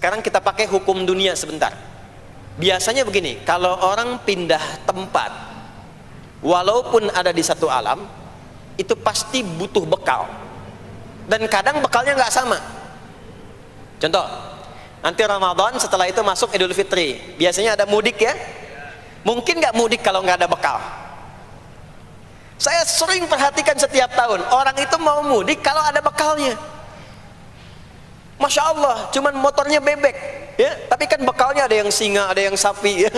Sekarang kita pakai hukum dunia sebentar. Biasanya begini, kalau orang pindah tempat, walaupun ada di satu alam, itu pasti butuh bekal. Dan kadang bekalnya nggak sama. Contoh, nanti Ramadan, setelah itu masuk Idul Fitri. Biasanya ada mudik ya. Mungkin nggak mudik kalau nggak ada bekal. Saya sering perhatikan setiap tahun, orang itu mau mudik kalau ada bekalnya. Masya Allah, cuman motornya bebek, ya. Tapi kan bekalnya ada yang singa, ada yang sapi, ya.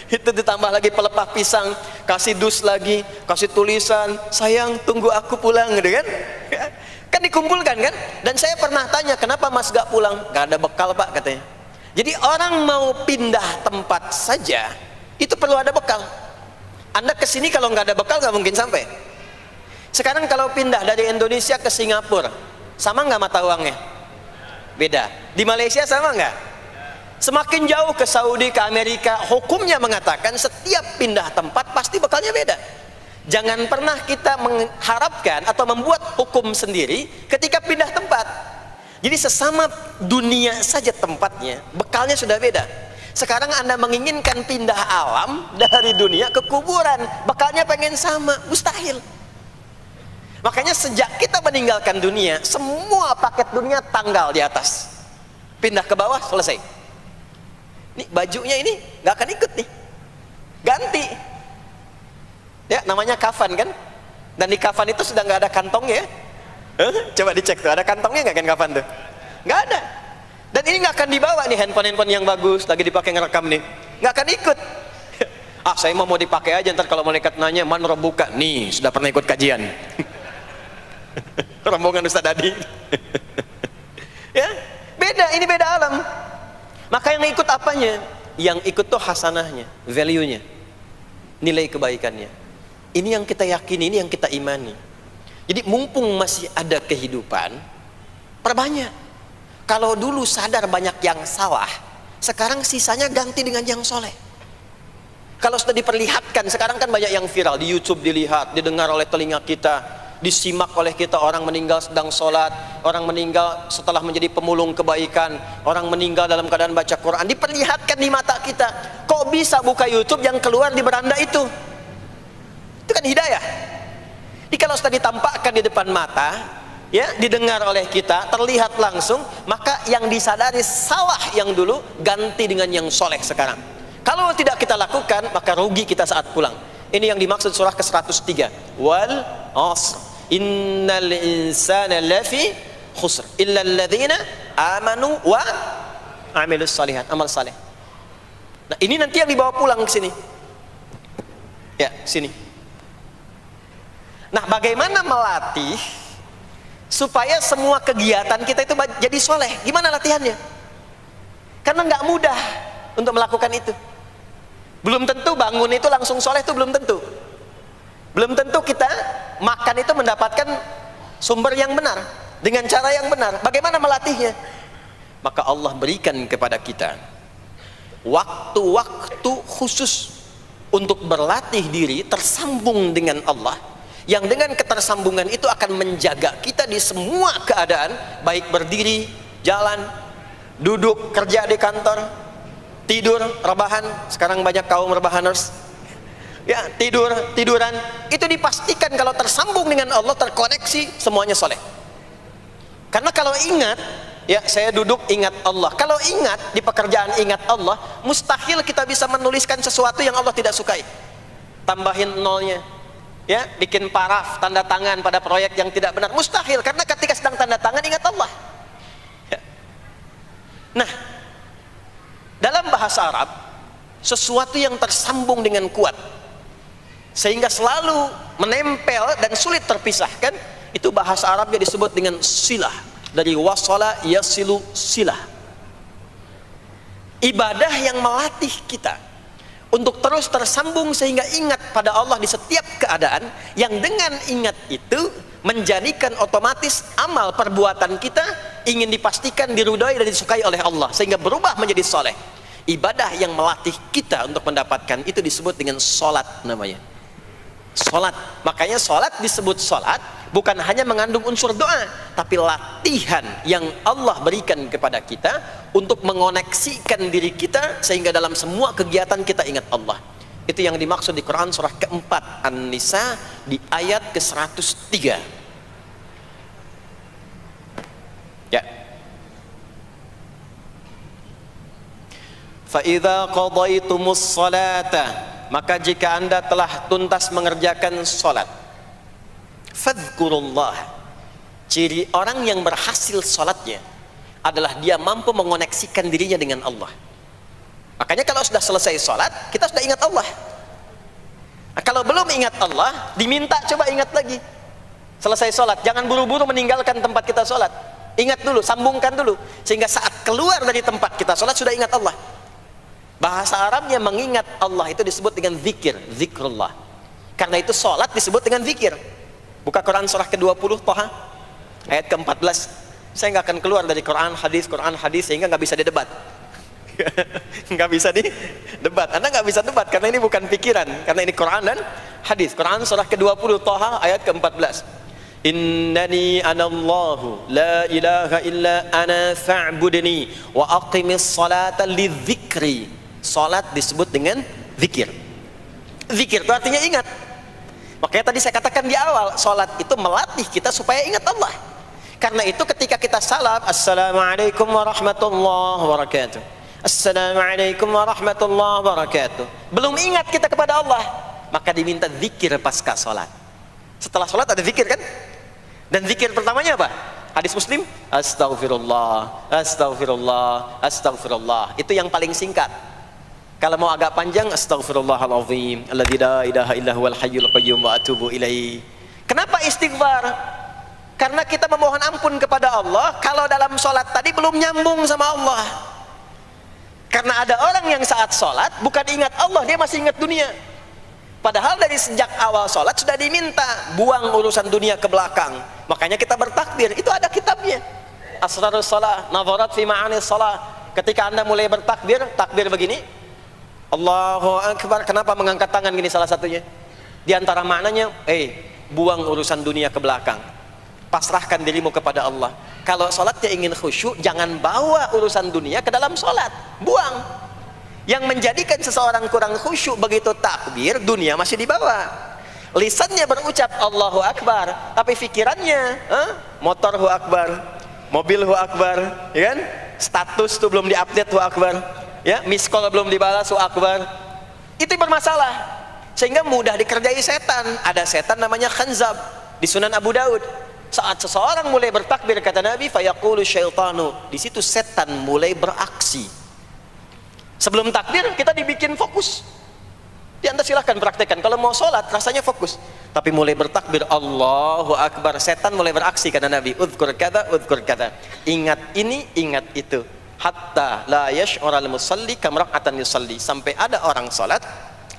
Itu ditambah lagi pelepah pisang, kasih dus lagi, kasih tulisan, sayang tunggu aku pulang, gitu kan? Kan dikumpulkan kan? Dan saya pernah tanya, kenapa Mas gak pulang? Gak ada bekal Pak, katanya. Jadi orang mau pindah tempat saja, itu perlu ada bekal. Anda kesini kalau nggak ada bekal nggak mungkin sampai. Sekarang kalau pindah dari Indonesia ke Singapura, sama nggak mata uangnya? Beda. Di Malaysia sama nggak? Semakin jauh ke Saudi, ke Amerika, hukumnya mengatakan setiap pindah tempat pasti bekalnya beda. Jangan pernah kita mengharapkan atau membuat hukum sendiri ketika pindah tempat. Jadi sesama dunia saja tempatnya, bekalnya sudah beda. Sekarang Anda menginginkan pindah alam dari dunia ke kuburan, bekalnya pengen sama, mustahil. Makanya sejak kita meninggalkan dunia, semua paket dunia tanggal di atas, pindah ke bawah, selesai. Nih bajunya ini nggak akan ikut nih, ganti. Ya namanya kafan kan, dan di kafan itu sudah nggak ada kantongnya. Coba dicek tuh, ada kantongnya nggak kan kafan tuh? Nggak ada. Dan ini nggak akan dibawa nih, handphone yang bagus lagi dipakai ngerekam nih, nggak akan ikut. Ah saya mau dipakai aja, ntar kalau malaikat nanya man rabbuka, nih sudah pernah ikut kajian. Rombongan Ustaz Adi. Ya beda, ini beda alam. Maka yang ikut apanya? Yang ikut tuh hasanahnya, value-nya, nilai kebaikannya. Ini yang kita yakini, ini yang kita imani. Jadi mumpung masih ada kehidupan, perbanyak. Kalau dulu sadar banyak yang salah, sekarang sisanya ganti dengan yang soleh. Kalau sudah diperlihatkan, sekarang kan banyak yang viral di YouTube, dilihat, didengar oleh telinga kita, disimak oleh kita. Orang meninggal sedang sholat, orang meninggal setelah menjadi pemulung kebaikan, orang meninggal dalam keadaan baca Quran, diperlihatkan di mata kita. Kok bisa buka YouTube yang keluar di beranda itu? Itu kan hidayah. Jadi kalau sudah ditampakkan di depan mata, ya, didengar oleh kita, terlihat langsung, maka yang disadari salah yang dulu ganti dengan yang soleh sekarang. Kalau tidak kita lakukan, maka rugi kita saat pulang. Ini yang dimaksud surah ke-103, wal asr innal insana lafi khusr illa alladhina amanu wa amilus salihat, amal saleh. Nah ini nanti yang dibawa pulang ke sini, ya sini. Nah bagaimana melatih supaya semua kegiatan kita itu jadi soleh? Gimana latihannya? Karena nggak mudah untuk melakukan itu. Belum tentu bangun itu langsung soleh, itu belum tentu. Belum tentu kita makan itu mendapatkan sumber yang benar, dengan cara yang benar. Bagaimana melatihnya? Maka Allah berikan kepada kita waktu-waktu khusus untuk berlatih diri tersambung dengan Allah, yang dengan ketersambungan itu akan menjaga kita di semua keadaan, baik berdiri, jalan, duduk, kerja di kantor, tidur, rebahan. Sekarang banyak kaum rebahaners, ya, tiduran, itu dipastikan kalau tersambung dengan Allah, terkoneksi, semuanya soleh. Karena kalau ingat, ya saya duduk ingat Allah, kalau ingat di pekerjaan ingat Allah, mustahil kita bisa menuliskan sesuatu yang Allah tidak sukai. Tambahin nolnya, ya, bikin paraf, tanda tangan pada proyek yang tidak benar, mustahil. Karena ketika sedang tanda tangan ingat Allah, ya. Nah, dalam bahasa Arab, sesuatu yang tersambung dengan kuat sehingga selalu menempel dan sulit terpisahkan, itu bahasa Arabnya disebut dengan silah. Dari wasala yasilu silah. Ibadah yang melatih kita untuk terus tersambung sehingga ingat pada Allah di setiap keadaan, yang dengan ingat itu menjadikan otomatis amal perbuatan kita ingin dipastikan diridhoi dan disukai oleh Allah, sehingga berubah menjadi soleh. Ibadah yang melatih kita untuk mendapatkan itu disebut dengan sholat namanya. Salat. Makanya salat disebut salat bukan hanya mengandung unsur doa, tapi latihan yang Allah berikan kepada kita untuk mengoneksikan diri kita sehingga dalam semua kegiatan kita ingat Allah. Itu yang dimaksud di Quran surah keempat An-Nisa di ayat ke-103. Ya. Fa idza qadaitumus salata, maka jika Anda telah tuntas mengerjakan salat, fadhkurullah. Ciri orang yang berhasil salatnya adalah dia mampu mengoneksikan dirinya dengan Allah. Makanya kalau sudah selesai salat, kita sudah ingat Allah. Nah, kalau belum ingat Allah, diminta coba ingat lagi. Selesai salat, jangan buru-buru meninggalkan tempat kita salat. Ingat dulu, sambungkan dulu, sehingga saat keluar dari tempat kita salat sudah ingat Allah. Bahasa Arabnya mengingat Allah itu disebut dengan zikir, zikrullah. Karena itu salat disebut dengan zikir. Buka Quran surah ke-20 Thaha ayat ke-14. Saya nggak akan keluar dari Quran hadis sehingga nggak bisa didebat. Nggak bisa didebat. Anda nggak bisa debat karena ini bukan pikiran, karena ini Quran dan hadis. Quran surah ke-20 Thaha ayat ke-14. Innani anallahu la ilaha illa ana fa'budni wa aqimis salata lidzikri. Salat disebut dengan zikir. Zikir itu artinya ingat. Makanya tadi saya katakan di awal, salat itu melatih kita supaya ingat Allah. Karena itu ketika kita salam, assalamualaikum warahmatullahi wabarakatuh, assalamualaikum warahmatullahi wabarakatuh, belum ingat kita kepada Allah, maka diminta zikir pasca salat. Setelah salat ada zikir kan? Dan zikir pertamanya apa? Hadis Muslim, astaghfirullah, astaghfirullah, astaghfirullah. Itu yang paling singkat. Kalau mau agak panjang, astaghfirullahalazim, alladzi la ilaha illa huwal hayyul qayyum wa atubu ilaihi. Kenapa istighfar? Karena kita memohon ampun kepada Allah kalau dalam sholat tadi belum nyambung sama Allah. Karena ada orang yang saat sholat bukan ingat Allah, dia masih ingat dunia. Padahal dari sejak awal sholat sudah diminta buang urusan dunia ke belakang. Makanya kita bertakbir, itu ada kitabnya. Asrarus shalah, nadharat fi ma'anis shalah. Ketika Anda mulai bertakbir, takbir begini, Allahu Akbar. Kenapa mengangkat tangan gini salah satunya? Di antara maknanya, buang urusan dunia ke belakang. Pasrahkan dirimu kepada Allah. Kalau sholatnya ingin khusyuk, jangan bawa urusan dunia ke dalam sholat. Buang. Yang menjadikan seseorang kurang khusyuk begitu takbir, dunia masih dibawa. Lisannya berucap Allahu Akbar, tapi pikirannya motor hu akbar, mobil hu akbar, ya kan? Status tuh belum diupdate hu akbar, ya, miss call belum dibalas hu akbar. Itu bermasalah, sehingga mudah dikerjai setan. Ada setan namanya khanzab di Sunan Abu Daud. Saat seseorang mulai bertakbir, kata Nabi, fayaqulu syaitanu, di situ setan mulai beraksi. Sebelum takbir kita dibikin fokus. Anda silahkan praktekkan. Kalau mau sholat rasanya fokus. Tapi mulai bertakbir Allahu Akbar, setan mulai beraksi, kata Nabi. Udhkur kada, udhkur kada. Ingat ini, ingat itu. Hatta la yash'ural musalli kamrak'atan yusalli. Sampai ada orang sholat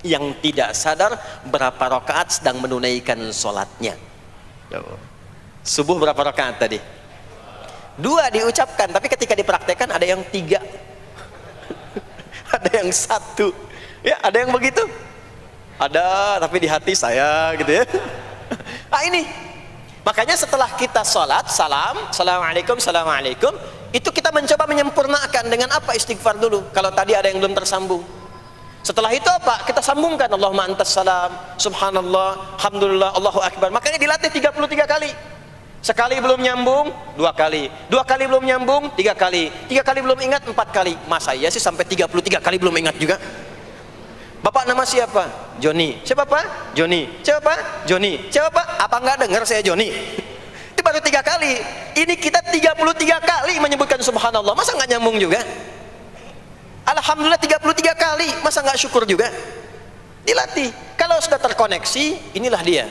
yang tidak sadar berapa rakaat sedang menunaikan sholatnya. Subuh berapa rakaat tadi? 2 diucapkan, tapi ketika dipraktekkan ada yang 3, ada yang 1, ya, ada yang begitu. Ada, tapi di hati saya gitu ya. Nah ini, makanya setelah kita sholat, salam, assalamualaikum, assalamualaikum, itu kita mencoba menyempurnakan dengan apa? Istighfar dulu. Kalau tadi ada yang belum tersambung. Setelah itu apa? Kita sambungkan Allahumma antas salam, subhanallah, alhamdulillah, Allahu Akbar. Makanya dilatih 33 kali. Sekali belum nyambung, 2 kali. 2 kali belum nyambung, 3 kali. 3 kali belum ingat, 4 kali. Masa iya sih sampai 33 kali belum ingat juga? Bapak nama siapa? Joni. Siapa Pak? Joni. Siapa Pak? Joni. Siapa Pak? Apa enggak dengar saya Joni? Itu baru 3 kali. Ini kita 33 kali menyebutkan subhanallah. Masa enggak nyambung juga? Alhamdulillah 33 kali. Masa enggak syukur juga? Dilatih. Kalau sudah terkoneksi, inilah dia.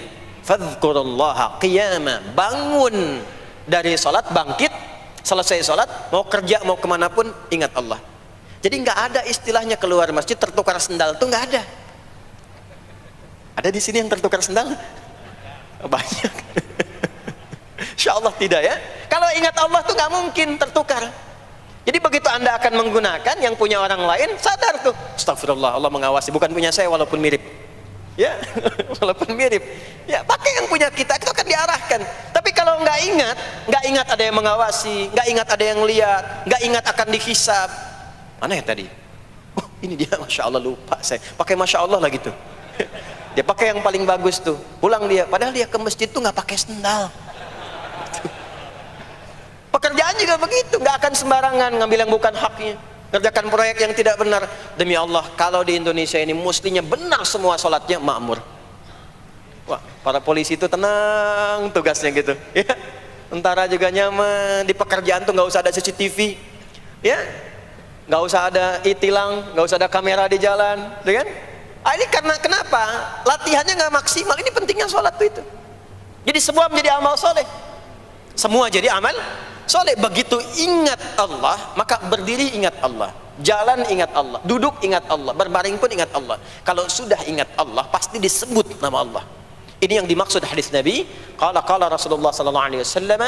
Fadhkurullaha qiyama. Bangun dari salat, bangkit, selesai salat, mau kerja, mau kemanapun, ingat Allah. Jadi nggak ada istilahnya keluar masjid tertukar sendal, tuh nggak ada. Ada di sini yang tertukar sendal? Banyak. Insya Allah tidak ya. Kalau ingat Allah tuh nggak mungkin tertukar. Jadi begitu Anda akan menggunakan, yang punya orang lain sadar tuh, astagfirullah, Allah mengawasi, bukan punya saya walaupun mirip. Ya, walaupun mirip. Ya, pakai yang punya kita, itu akan diarahkan. Tapi kalau nggak ingat ada yang mengawasi, nggak ingat ada yang lihat, nggak ingat akan dihisab. Mana ya tadi? Oh, ini dia, masya Allah, lupa saya. Pakai masya Allah lah gitu. Dia pakai yang paling bagus tuh. Pulang dia, padahal dia ke masjid tuh nggak pakai sendal. Pekerjaan juga begitu, nggak akan sembarangan ngambil yang bukan haknya. Kerjakan proyek yang tidak benar. Demi Allah, kalau di Indonesia ini mestinya benar semua sholatnya, makmur. Wah, para polisi itu tenang tugasnya gitu. Ya, tentara juga nyaman. Di pekerjaan tuh nggak usah ada CCTV, ya, nggak usah ada e-tilang, nggak usah ada kamera di jalan, ya kan? Ah, ini karena kenapa? Latihannya nggak maksimal. Ini pentingnya sholat tuh itu. Jadi semua menjadi amal soleh. Semua jadi amal soleh. Begitu ingat Allah, maka berdiri ingat Allah, jalan ingat Allah, duduk ingat Allah, berbaring pun ingat Allah. Kalau sudah ingat Allah, pasti disebut nama Allah. Ini yang dimaksud hadis Nabi. Qala Rasulullah sallallahu alaihi wasallam,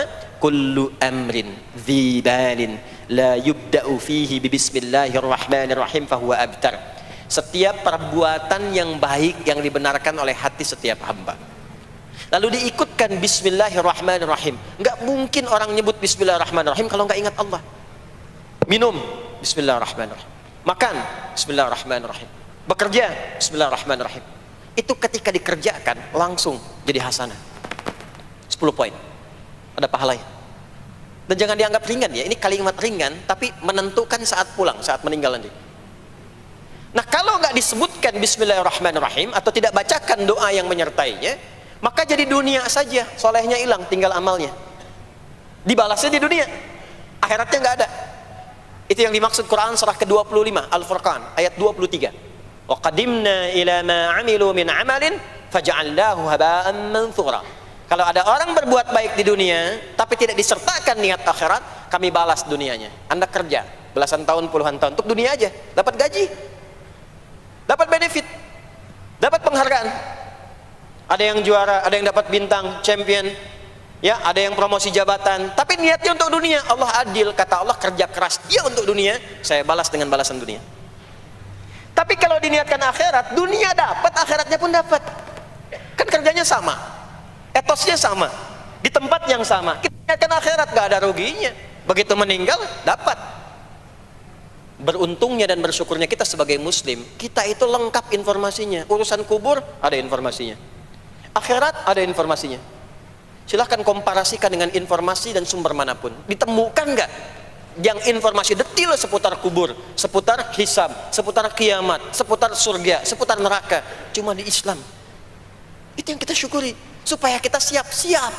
kullu amrin dhi balin la yubda'u fihi bi bismillahirrahmanirrahim fahuwa abtar. Setiap perbuatan yang baik yang dibenarkan oleh hati setiap hamba, lalu diikutkan bismillahirrahmanirrahim. Nggak mungkin orang nyebut bismillahirrahmanirrahim kalau nggak ingat Allah. Minum, bismillahirrahmanirrahim. Makan, bismillahirrahmanirrahim. Bekerja, bismillahirrahmanirrahim. Itu ketika dikerjakan langsung jadi hasanah. 10 poin. Ada pahalanya. Dan jangan dianggap ringan ya. Ini kalimat ringan tapi menentukan saat pulang, saat meninggal nanti. Nah, kalau nggak disebutkan bismillahirrahmanirrahim atau tidak bacakan doa yang menyertainya, maka jadi dunia saja, solehnya hilang, tinggal amalnya. Dibalasnya di dunia, akhiratnya nggak ada. Itu yang dimaksud Quran surah ke-25 Al-Furqan ayat 23. Wa qadimna ila ma 'amilu min 'amalin faj'alnahu haba'an manthura. Kalau ada orang berbuat baik di dunia tapi tidak disertakan niat akhirat, kami balas dunianya. Anda kerja belasan tahun, puluhan tahun untuk dunia aja, dapat gaji, dapat benefit, dapat penghargaan. Ada yang juara, ada yang dapat bintang, champion, ya, ada yang promosi jabatan, tapi niatnya untuk dunia. Allah adil, kata Allah, kerja keras dia untuk dunia, saya balas dengan balasan dunia. Tapi kalau diniatkan akhirat, dunia dapat, akhiratnya pun dapat. Kan kerjanya sama, etosnya sama, di tempat yang sama. Kita niatkan akhirat, gak ada ruginya. Begitu meninggal, dapat. Beruntungnya dan bersyukurnya kita sebagai muslim, kita itu lengkap informasinya. Urusan kubur ada informasinya, akhirat ada informasinya. Silahkan komparasikan dengan informasi dan sumber manapun. Ditemukan nggak yang informasi detil seputar kubur, seputar hisab, seputar kiamat, seputar surga, seputar neraka? Cuma di Islam. Itu yang kita syukuri, supaya kita siap-siap.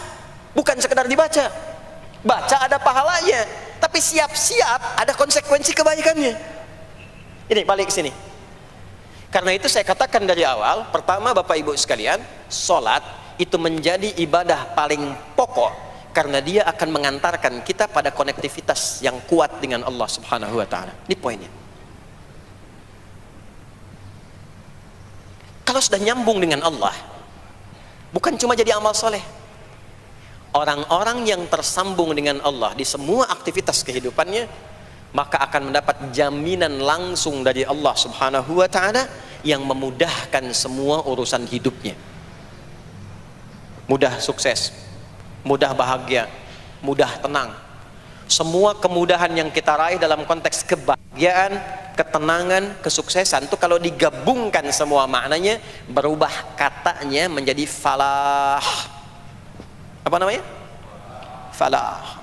Bukan sekedar dibaca. Baca ada pahalanya, tapi siap-siap ada konsekuensi kebaikannya. Ini balik ke sini. Karena itu saya katakan dari awal, pertama Bapak Ibu sekalian, sholat itu menjadi ibadah paling pokok karena dia akan mengantarkan kita pada konektivitas yang kuat dengan Allah Subhanahu wa taala. Ini poinnya. Kalau sudah nyambung dengan Allah, bukan cuma jadi amal soleh. Orang-orang yang tersambung dengan Allah di semua aktivitas kehidupannya, maka akan mendapat jaminan langsung dari Allah Subhanahu wa taala yang memudahkan semua urusan hidupnya. Mudah sukses, mudah bahagia, mudah tenang. Semua kemudahan yang kita raih dalam konteks kebahagiaan, ketenangan, kesuksesan itu kalau digabungkan semua maknanya, berubah katanya menjadi falah. Apa namanya? Falah.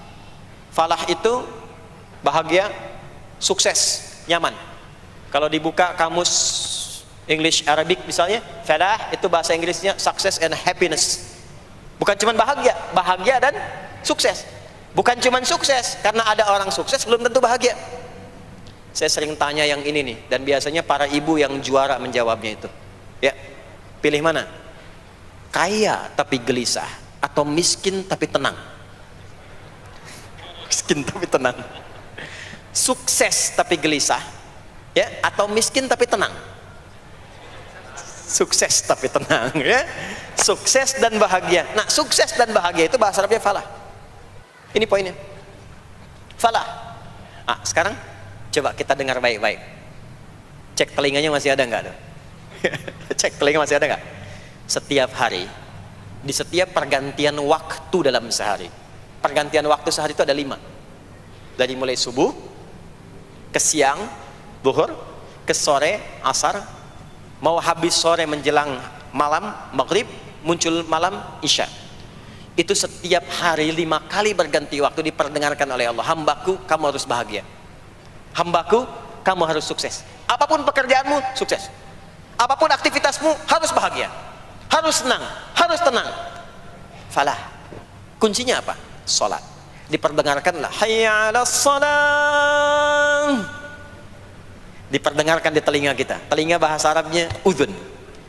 Falah itu bahagia, sukses, nyaman. Kalau dibuka kamus English Arabic misalnya, falah itu bahasa Inggrisnya success and happiness. Bukan cuma bahagia, bahagia dan sukses. Bukan cuma sukses, karena ada orang sukses belum tentu bahagia. Saya sering tanya yang ini nih, dan biasanya para ibu yang juara menjawabnya itu. Ya, pilih mana? Kaya tapi gelisah, atau miskin tapi tenang? Miskin tapi tenang. Sukses tapi gelisah, ya, atau miskin tapi tenang? Sukses tapi tenang, ya. Sukses dan bahagia. Nah, sukses dan bahagia itu bahasa Arabnya falah. Ini poinnya. Falah. Nah, sekarang coba kita dengar baik-baik. Cek telinganya masih ada nggak? Cek telinga masih ada nggak? setiap hari, di setiap pergantian waktu dalam sehari. Pergantian waktu sehari itu ada 5. Dari mulai subuh, ke siang, zuhur, ke sore, asar, mau habis sore menjelang malam, maghrib, muncul malam, isya. Itu setiap hari 5 kali berganti waktu diperdengarkan oleh Allah. Hambaku, kamu harus bahagia. Hambaku, kamu harus sukses. Apapun pekerjaanmu, sukses. Apapun aktivitasmu, harus bahagia, harus senang, harus tenang. Falah. Kuncinya apa? Salat. Diperdengarkanlah hayya 'alas shalah. Diperdengarkan di telinga kita. Telinga bahasa Arabnya udhun,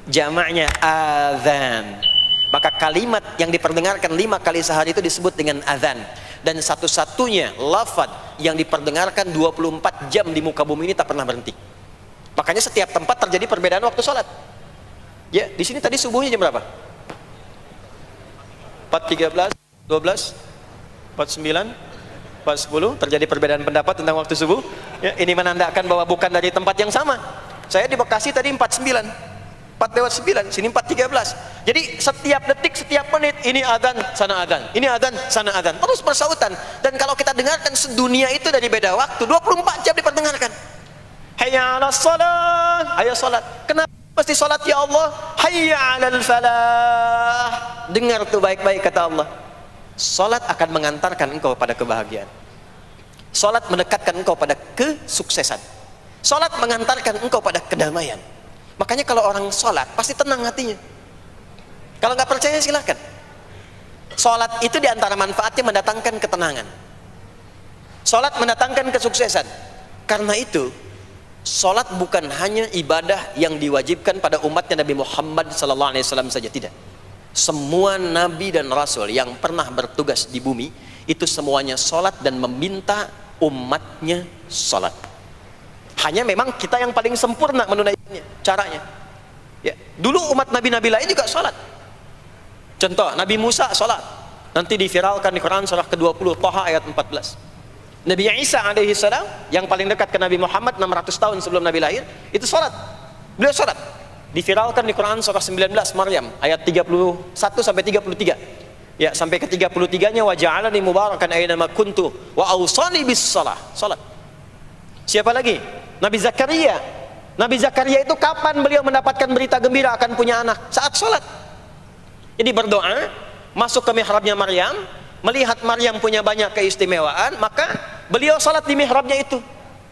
jamaknya adzan. Maka kalimat yang diperdengarkan 5 kali sehari itu disebut dengan adzan. Dan satu-satunya lafaz yang diperdengarkan 24 jam di muka bumi ini tak pernah berhenti. Makanya setiap tempat terjadi perbedaan waktu sholat. Ya, di sini tadi subuhnya jam berapa? 4.13, 12, 49, 4.10. Terjadi perbedaan pendapat tentang waktu subuh. Ya, ini menandakan bahwa bukan dari tempat yang sama. Saya di Bekasi tadi 49. 4:09, sini 4:13. Jadi setiap detik, setiap menit, ini adzan, sana adzan, ini adzan, sana adzan, terus bersautan. Dan kalau kita dengarkan sedunia itu dari beda waktu, 24 jam diperdengarkan. Hayya 'alas shalah, ayo salat. Kenapa mesti salat ya Allah? Hayya 'alal falah. Dengar tuh baik-baik kata Allah. Salat akan mengantarkan engkau pada kebahagiaan. Salat mendekatkan engkau pada kesuksesan. Salat mengantarkan engkau pada kedamaian. Makanya kalau orang sholat pasti tenang hatinya. Kalau nggak percaya silahkan. Sholat itu diantara manfaatnya mendatangkan ketenangan. Sholat mendatangkan kesuksesan. Karena itu sholat bukan hanya ibadah yang diwajibkan pada umatnya Nabi Muhammad SAW saja, tidak. Semua nabi dan rasul yang pernah bertugas di bumi itu semuanya sholat dan meminta umatnya sholat. Hanya memang kita yang paling sempurna menunaikannya, caranya. Ya, dulu umat nabi-nabi lain juga sholat. Contoh, Nabi Musa sholat. Nanti diviralkan di Quran surah ke-20, Thaha ayat 14. Nabi Isa alaihi salam yang paling dekat ke Nabi Muhammad 600 tahun sebelum Nabi lahir, itu sholat. Beliau sholat. Diviralkan di Quran surah 19 Maryam ayat 31 sampai 33. Ya, sampai ke 33-nya wa ja'alani mubarakan aina ma kuntu wa awsani bis shalah. Salat. Siapa lagi? Nabi Zakaria. Nabi Zakaria itu kapan beliau mendapatkan berita gembira akan punya anak? Saat sholat. Jadi berdoa, masuk ke mihrabnya Maryam, melihat Maryam punya banyak keistimewaan, maka beliau sholat di mihrabnya itu.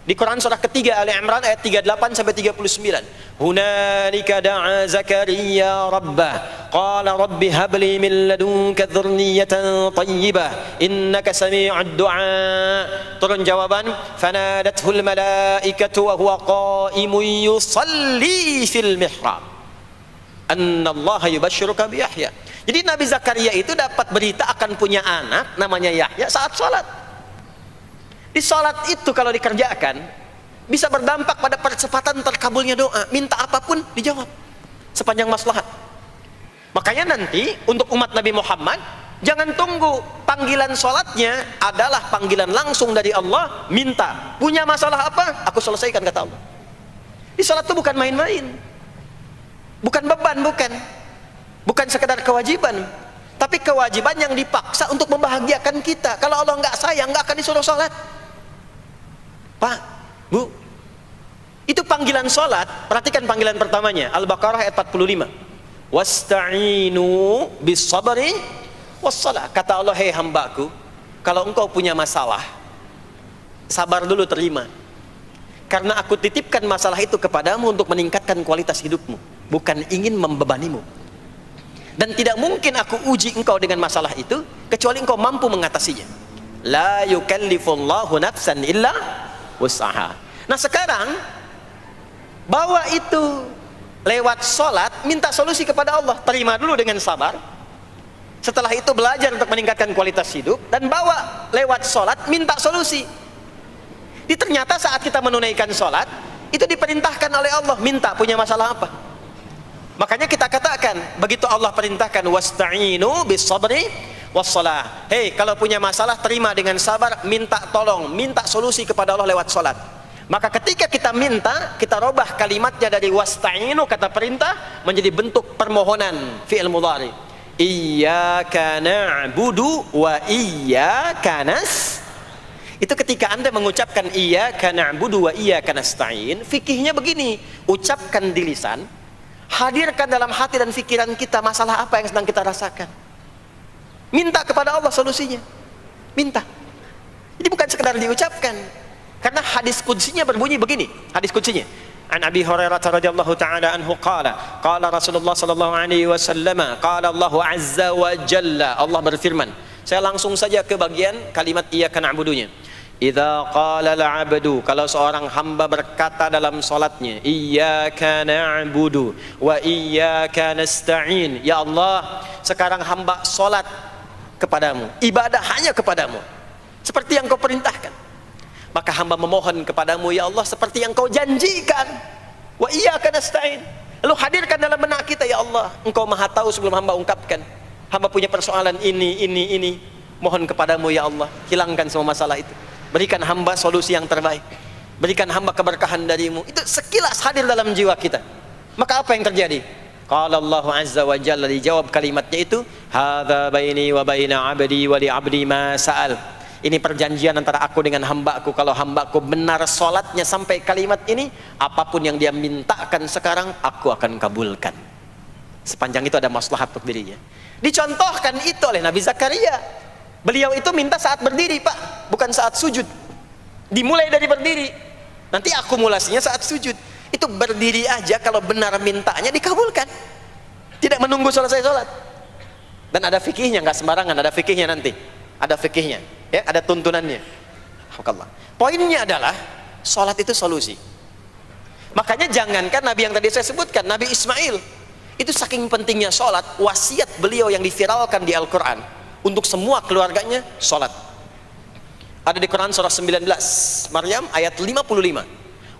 Di Quran surah ketiga Ali Imran ayat 38 sampai 39. Hunalika da'a Zakaria rabbah qala rabbi habli min ladunka dzurriyyatan thayyibah innaka sami'ud du'a. Turun jawaban, fanadathul malaikatu wa huwa qa'imun yusalli fil mihrab annallaha yubashshiruka bi Yahya. Jadi Nabi Zakaria itu dapat berita akan punya anak namanya Yahya saat salat. Di salat itu kalau dikerjakan bisa berdampak pada percepatan terkabulnya doa. Minta apapun dijawab sepanjang maslahat. Makanya nanti untuk umat Nabi Muhammad jangan tunggu, panggilan salatnya adalah panggilan langsung dari Allah. Minta, punya masalah apa? Aku selesaikan kata Allah. Di salat itu bukan main-main, bukan beban, bukan sekedar kewajiban, tapi kewajiban yang dipaksa untuk membahagiakan kita. Kalau Allah nggak sayang, nggak akan disuruh salat. Pak, Bu, itu panggilan sholat. Perhatikan panggilan pertamanya, Al-Baqarah ayat 45. Wasta'inu bis sabri wassalah. Kata Allah, hei hambaku, kalau engkau punya masalah, sabar dulu, terima. Karena aku titipkan masalah itu kepadamu untuk meningkatkan kualitas hidupmu, bukan ingin membebanimu. Dan tidak mungkin aku uji engkau dengan masalah itu kecuali engkau mampu mengatasinya. La yukallifullahu nafsan illa wus'aha. Nah sekarang bawa itu lewat sholat, minta solusi kepada Allah. Terima dulu dengan sabar. Setelah itu belajar untuk meningkatkan kualitas hidup, dan bawa lewat sholat, minta solusi. Ternyata saat kita menunaikan sholat itu diperintahkan oleh Allah, minta punya masalah apa. Makanya kita katakan, begitu Allah perintahkan wasta'inu bis sabri wassalah. Hei, kalau punya masalah terima dengan sabar, minta tolong, minta solusi kepada Allah lewat sholat. Maka ketika kita minta, kita robah kalimatnya dari wasta'inu, kata perintah, menjadi bentuk permohonan, fi'il mudhari. Iyyaka na'budu wa iyyaka nas. Itu ketika Anda mengucapkan iyyaka na'budu wa iyyaka nasta'in, fikihnya begini, ucapkan di lisan, hadirkan dalam hati dan pikiran kita masalah apa yang sedang kita rasakan. Minta kepada Allah solusinya. Minta. Jadi bukan sekedar diucapkan. Karena hadis qudsinya berbunyi begini, hadis qudsinya. An Abi Hurairah radhiyallahu taala anhu qala, qala Rasulullah sallallahu alaihi wasallam, qala Allah azza wa jalla, Allah berfirman. Saya langsung saja ke bagian kalimat iyyaka na'budunya. Idza qala al-'abdu, kalau seorang hamba berkata dalam salatnya, iyyaka na'budu wa iyyaka nasta'in. Ya Allah, sekarang hamba salat kepadamu, ibadah hanya kepadamu, seperti yang kau perintahkan. Maka hamba memohon kepadamu, ya Allah, seperti yang kau janjikan. Wa iyyaka nasta'in. Lalu hadirkan dalam benak kita, ya Allah, engkau maha tahu sebelum hamba ungkapkan. Hamba punya persoalan ini. Mohon kepadamu, ya Allah, hilangkan semua masalah itu. Berikan hamba solusi yang terbaik. Berikan hamba keberkahan darimu. Itu sekilas hadir dalam jiwa kita. Maka apa yang terjadi? Qala Allah azza wa jalla, dijawab kalimatnya itu, hadza baini wa baina 'abdi wa li 'abdi ma sa'al. Ini perjanjian antara aku dengan hambaku. Kalau hambaku benar sholatnya sampai kalimat ini, apapun yang dia mintakan sekarang, aku akan kabulkan. Sepanjang itu ada maslahat untuk dirinya. Dicontohkan itu oleh Nabi Zakaria. Beliau itu minta saat berdiri, Pak, bukan saat sujud. Dimulai dari berdiri, nanti akumulasinya saat sujud. Itu berdiri aja, kalau benar mintanya dikabulkan. Tidak menunggu selesai sholat. Dan ada fikihnya, nggak sembarangan, ada fikihnya nanti. Ada fikihnya, ya, ada tuntunannya. Poinnya adalah sholat itu solusi. Makanya jangankan Nabi yang tadi saya sebutkan, Nabi Ismail itu saking pentingnya sholat, wasiat beliau yang diviralkan di Al-Quran untuk semua keluarganya sholat. Ada di Quran surah 19 Maryam ayat 55.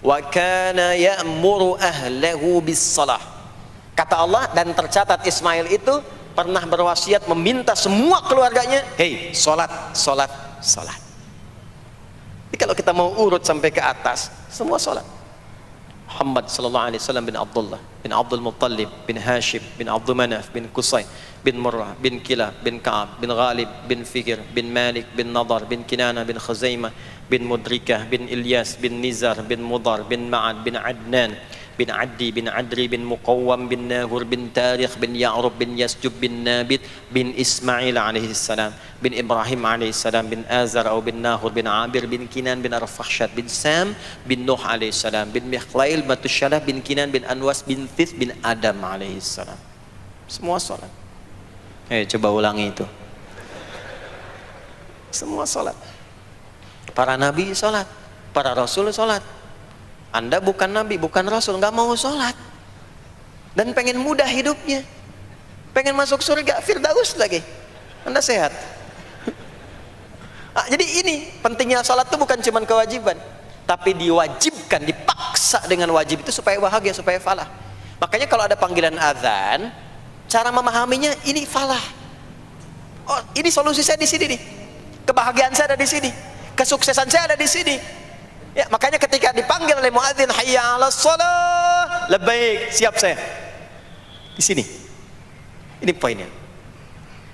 Wa kana ya'muru ahlahu bis shalah. Kata Allah, dan tercatat Ismail itu pernah berwasiat meminta semua keluarganya, hei, sholat. Jadi kalau kita mau urut sampai ke atas, semua sholat. Muhammad sallallahu alaihi wasallam bin Abdullah bin Abdul Muttalib bin Hashim bin Abdul Manaf bin Qusay bin Murrah bin Kilab bin Ka'ab bin Ghalib bin Fikir bin Malik bin Nadar bin Kinana bin Khuzaimah bin Mudrikah bin Ilyas bin Nizar bin Mudar bin Ma'ad bin Adnan bin Addi bin Adri bin Muqawwam bin Nahur bin Tarikh bin Ya'rub bin Yasjub bin Nabit bin Ismail alaihi salam bin Ibrahim alaihi salam bin Azar atau bin Nahur bin Abir bin Kinan bin Arfakhshad bin Sam bin Nuh alaihi salam bin Mikhlail Matusyalah bin Kinan bin Anwas bin Thith bin Adam alaihi salam. Semua salat. Coba ulangi itu. Semua salat. Para nabi salat, para rasul salat. Anda bukan nabi, bukan rasul, nggak mau sholat dan pengen mudah hidupnya, pengen masuk surga Firdaus lagi, Anda sehat. Jadi ini pentingnya sholat itu bukan cuma kewajiban, tapi diwajibkan, dipaksa dengan wajib itu supaya bahagia, supaya falah. Makanya kalau ada panggilan azan, cara memahaminya ini falah. Oh, ini solusi saya di sini nih, kebahagiaan saya ada di sini, kesuksesan saya ada di sini. Ya, makanya ketika dipanggil oleh muadzin, hayya 'alas shalah, labbaik, siap saya. Di sini. Ini poinnya.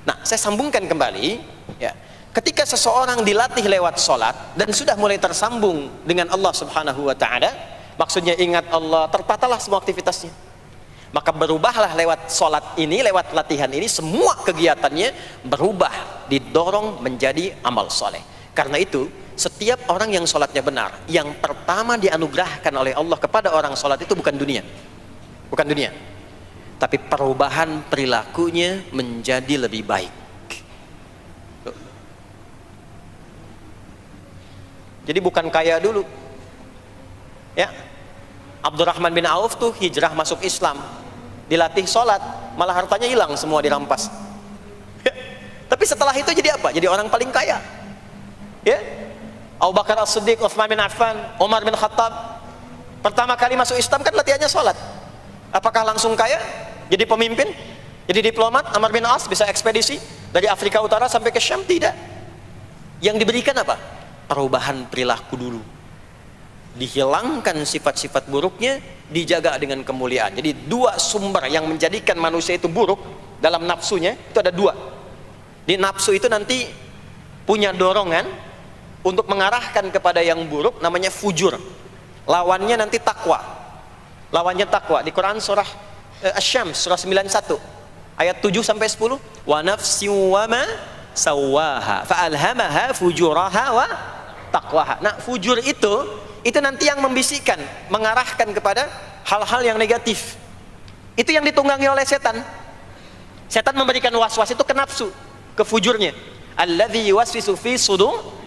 Nah, saya sambungkan kembali, ya. Ketika seseorang dilatih lewat salat dan sudah mulai tersambung dengan Allah Subhanahu wa taala, maksudnya ingat Allah, tertatalah semua aktivitasnya. Maka berubahlah lewat salat ini, lewat latihan ini, semua kegiatannya berubah, didorong menjadi amal soleh. Karena itu, setiap orang yang sholatnya benar, yang pertama dianugerahkan oleh Allah kepada orang sholat itu bukan dunia, tapi perubahan perilakunya menjadi lebih baik. Jadi bukan kaya dulu, ya. Abdurrahman bin Auf tuh hijrah masuk Islam, dilatih sholat, malah hartanya hilang semua, dirampas. Tapi setelah itu jadi apa? Jadi orang paling kaya, ya. Abu Bakar As-Siddiq, Utsman bin Affan, Umar bin Khattab, pertama kali masuk Islam kan latihannya sholat. Apakah langsung kaya? Jadi pemimpin? Jadi diplomat? Amr bin As bisa ekspedisi dari Afrika Utara sampai ke Syam? Tidak. Yang diberikan apa? Perubahan perilaku dulu. dihilangkan sifat-sifat buruknya, dijaga dengan kemuliaan. Jadi dua sumber yang menjadikan manusia itu buruk dalam nafsunya itu ada dua. Di nafsu itu nanti punya dorongan untuk mengarahkan kepada yang buruk, namanya fujur. Lawannya nanti takwa. Lawannya takwa. Di Quran surah Asy-Syams surah 91 ayat 7 sampai 10, wa nafsi wa ma sawaha fa alhamaha fujuraha wa taqwaha. Nah, fujur itu nanti yang membisikkan, mengarahkan kepada hal-hal yang negatif. Itu yang ditunggangi oleh setan. Setan memberikan was-was itu ke nafsu, ke fujurnya. Alladzi yuwaswisu fi sudur.